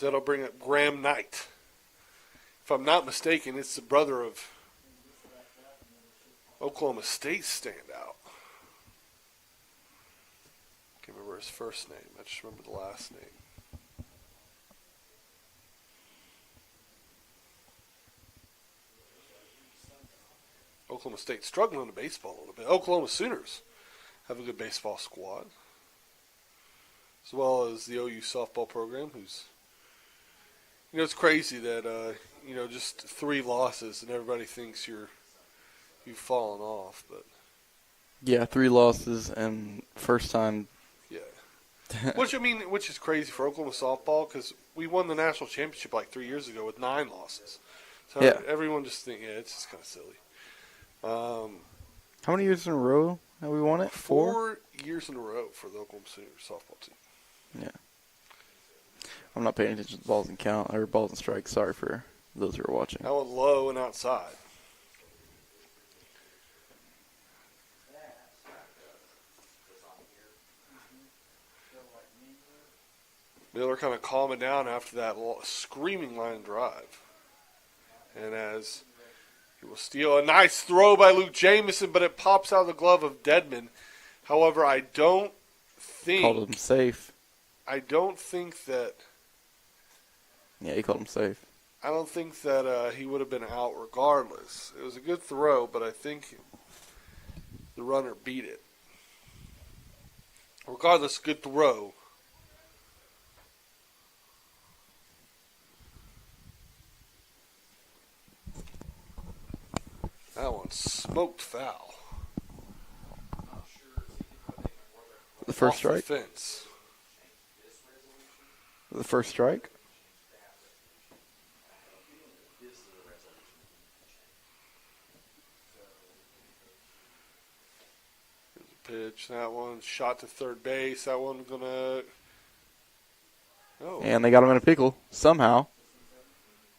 That'll bring up Graham Knight. If I'm not mistaken, it's the brother of Oklahoma State standout. Can't remember his first name. I just remember the last name. Oklahoma State struggling in baseball a little bit. Oklahoma Sooners have a good baseball squad, as well as the OU softball program, who's, it's crazy that, just 3 losses and everybody thinks you've fallen off, but. Yeah, 3 losses and first time. Yeah. Which is crazy for Oklahoma softball, because we won the national championship like 3 years ago with 9 losses. So yeah. Everyone just thinks, it's just kind of silly. How many years in a row have we won it? 4 years in a row for the Oklahoma Sooners softball team. Yeah. I'm not paying attention to balls and count or balls and strikes. Sorry for those who are watching. That one low and outside. Miller kind of calming down after that screaming line drive. And as he will steal a nice throw by Luke Jamison, but it pops out of the glove of Dedman. However, I don't think... Called him safe. I don't think that... Yeah, he called him safe. I don't think that he would have been out regardless. It was a good throw, but I think the runner beat it. Regardless, good throw. That one smoked foul. The first Off strike? the fence. The first strike? Pitch, that one shot to third base. That one gonna. Oh. And they got him in a pickle somehow.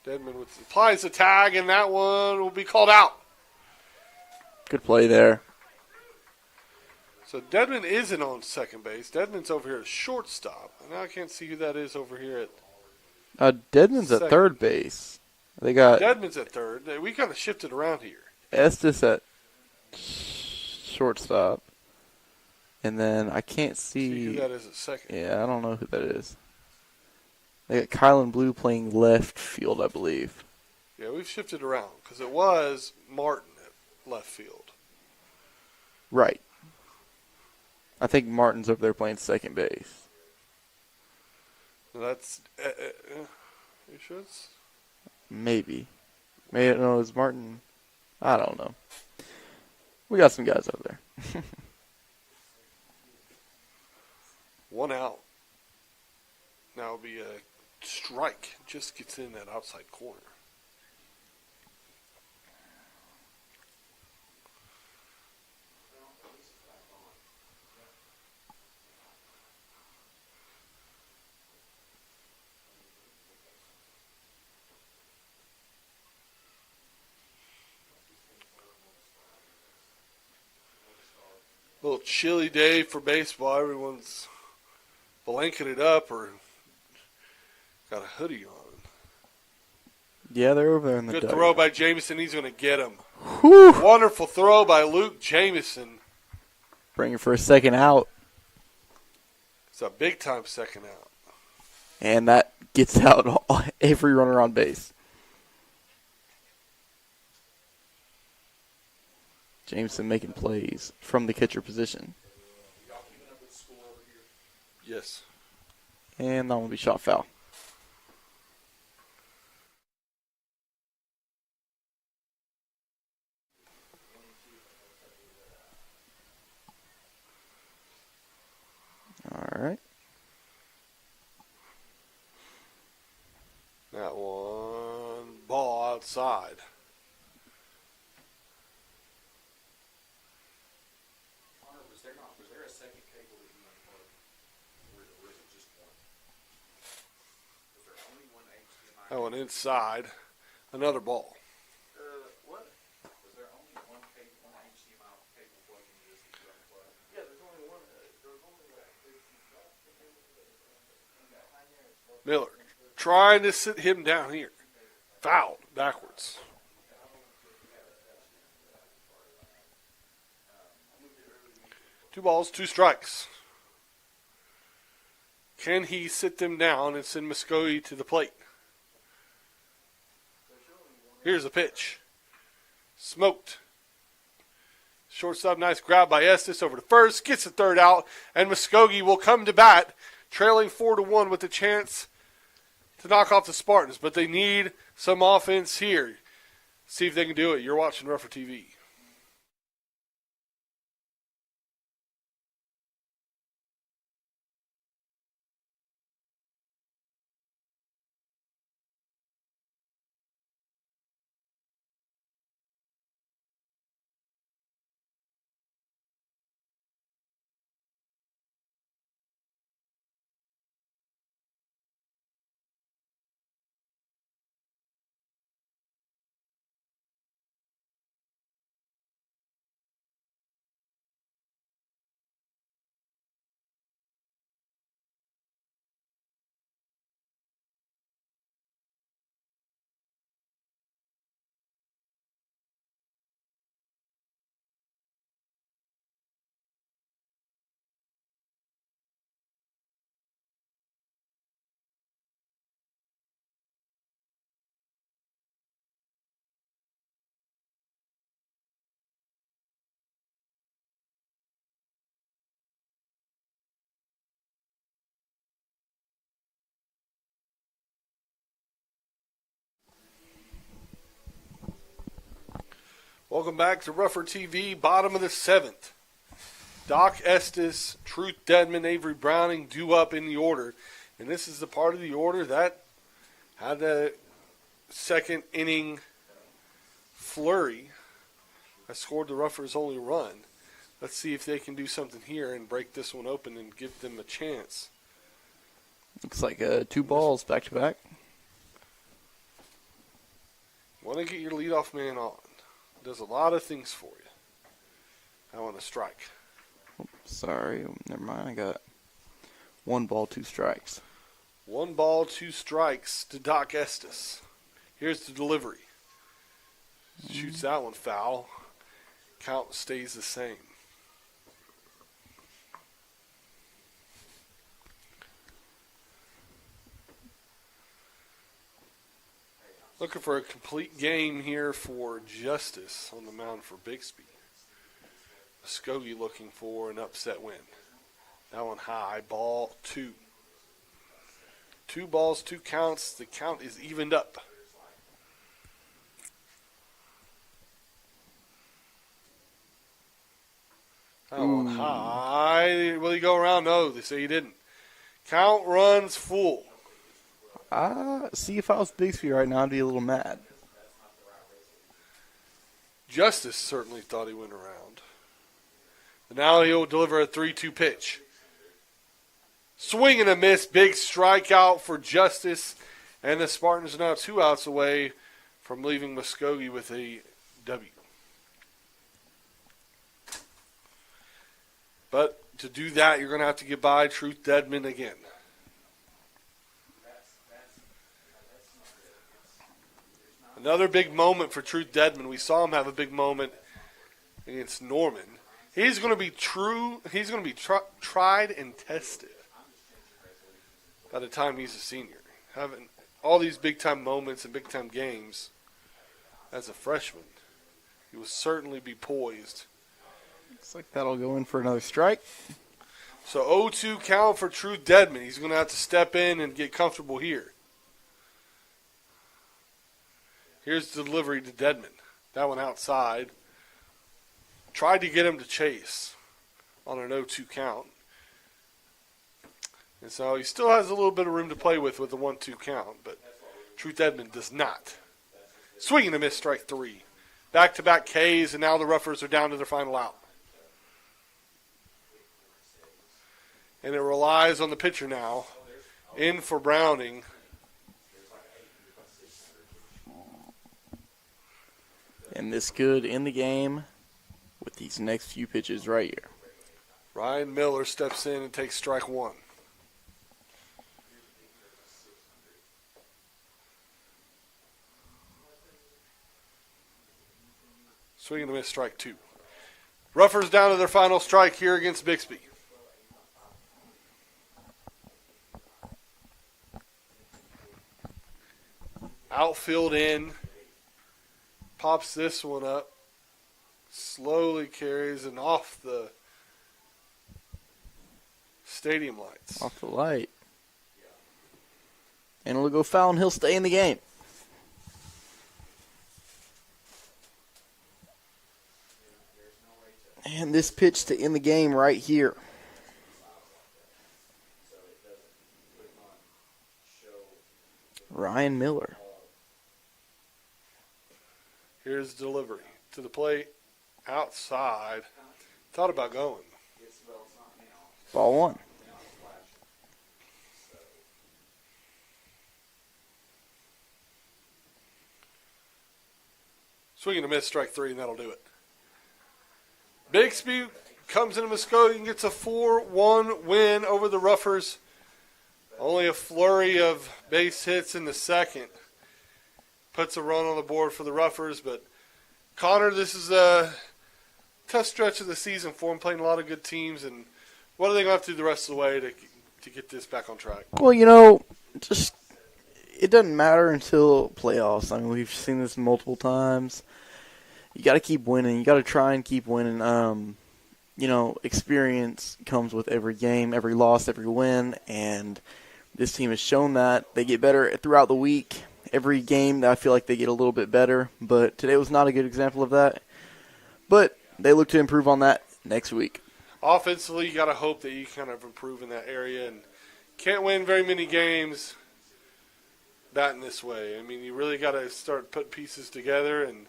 Dedman applies the tag, and that one will be called out. Good play there. So Dedman isn't on second base. Dedman's over here at shortstop. And now I can't see who that is over here at. Dedman's at third base. They got Dedman's at third. We kind of shifted around here. Estes at shortstop. And then I can't see who that is at second. Yeah, I don't know who that is. They got Kylan Blue playing left field, I believe. Yeah, we've shifted around because it was Martin at left field. Right. I think Martin's over there playing second base. That's. You sure it's? Maybe. Maybe no, it's Martin. I don't know. We got some guys over there. 1 out. Now it'll be a strike. Just gets in that outside corner. A little chilly day for baseball. Everyone's blanketed up or got a hoodie on. Yeah, they're over there in the Good dugout. throw by Jamison. He's going to get him. Whew. Wonderful throw by Luke Jamison. Bringing for a second out. It's a big-time second out. And that gets out every runner on base. Jameson making plays from the catcher position. Yes. And that one will be shot foul. All right. That one ball outside. Was there a second cable that you unplugged? Or is it just one? Was there only one HDMI? That one inside. Another ball. What? Was there only one HDMI cable plugged into this that you unplugged? Yeah, there's only one. Miller trying to sit him down here. Foul. Backwards. Two balls, two strikes. Can he sit them down and send Muskogee to the plate? Here's a pitch. Smoked. Shortstop, nice grab by Estes over to first. Gets the third out, and Muskogee will come to bat, trailing 4-1 with a chance to knock off the Spartans. But they need some offense here. See if they can do it. You're watching Rougher TV. Welcome back to Rougher TV, bottom of the seventh. Doc Estes, Truth Dedman, Avery Browning due up in the order. And this is the part of the order that had a second inning flurry that scored the Roughers' only run. Let's see if they can do something here and break this one open and give them a chance. Looks like 2 balls back to back. Want to get your leadoff man on. Does a lot of things for you. I want to strike. Oh, sorry, never mind. I got 1 ball, 2 strikes. 1 ball, 2 strikes to Doc Estes. Here's the delivery. Shoots that one foul. Count stays the same. Looking for a complete game here for Justice on the mound for Bixby. Muskogee looking for an upset win. That one high, ball 2. 2 balls, 2 counts. The count is evened up. That one high. Will he go around? No, they say he didn't. Count runs full. See, if I was Bixby right now, I'd be a little mad. Justice certainly thought he went around. But now he'll deliver a 3-2 pitch. Swing and a miss. Big strikeout for Justice. And the Spartans are now 2 outs away from leaving Muskogee with a W. But to do that, you're going to have to get by Truth Dedman again. Another big moment for Truth Dedman. We saw him have a big moment against Norman. He's going to be tried and tested. by the time he's a senior. Having all these big-time moments and big-time games as a freshman, he will certainly be poised. Looks like that'll go in for another strike. So 0-2 count for True Deadman. He's going to have to step in and get comfortable here. Here's the delivery to Deadman. That one outside. Tried to get him to chase on an 0-2 count. And so he still has a little bit of room to play with the 1-2 count, but True Deadman does not. Swing and a miss, strike 3. Back-to-back Ks, and now the Roughers are down to their final out. And it relies on the pitcher now. In for Browning. And this could end the game with these next few pitches right here. Ryan Miller steps in and takes strike 1. Swing and a miss, strike 2. Roughers down to their final strike here against Bixby. Outfield in. Pops this one up. Slowly carries and off the stadium lights. Off the light. And it'll go foul, and he'll stay in the game. And this pitch to end the game right here. Ryan Miller. Here's the delivery to the plate. Outside. Thought about going. Ball 1. Swing and a miss, strike 3, and that'll do it. Bixby comes into Muskogee and gets a 4-1 win over the Roughers. Only a flurry of base hits in the second puts a run on the board for the Roughers. But, Connor, this is a tough stretch of the season for them, playing a lot of good teams. And what are they going to have to do the rest of the way to get this back on track? Well, just it doesn't matter until playoffs. I mean, we've seen this multiple times. You got to keep winning. You got to try and keep winning. Experience comes with every game, every loss, every win, and this team has shown that. They get better throughout the week. Every game, I feel like they get a little bit better, but today was not a good example of that. But they look to improve on that next week. Offensively, you got to hope that you kind of improve in that area, and can't win very many games batting this way. I mean, you really got to start putting pieces together and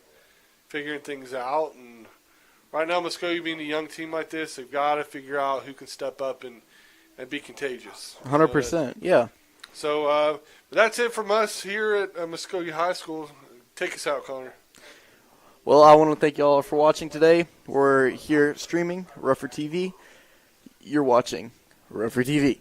figuring things out. And right now, Muskogee being a young team like this, they've got to figure out who can step up and be contagious. 100%, yeah. So that's it from us here at Muskogee High School. Take us out, Connor. Well, I want to thank you all for watching today. We're here streaming Rougher TV. You're watching Rougher TV.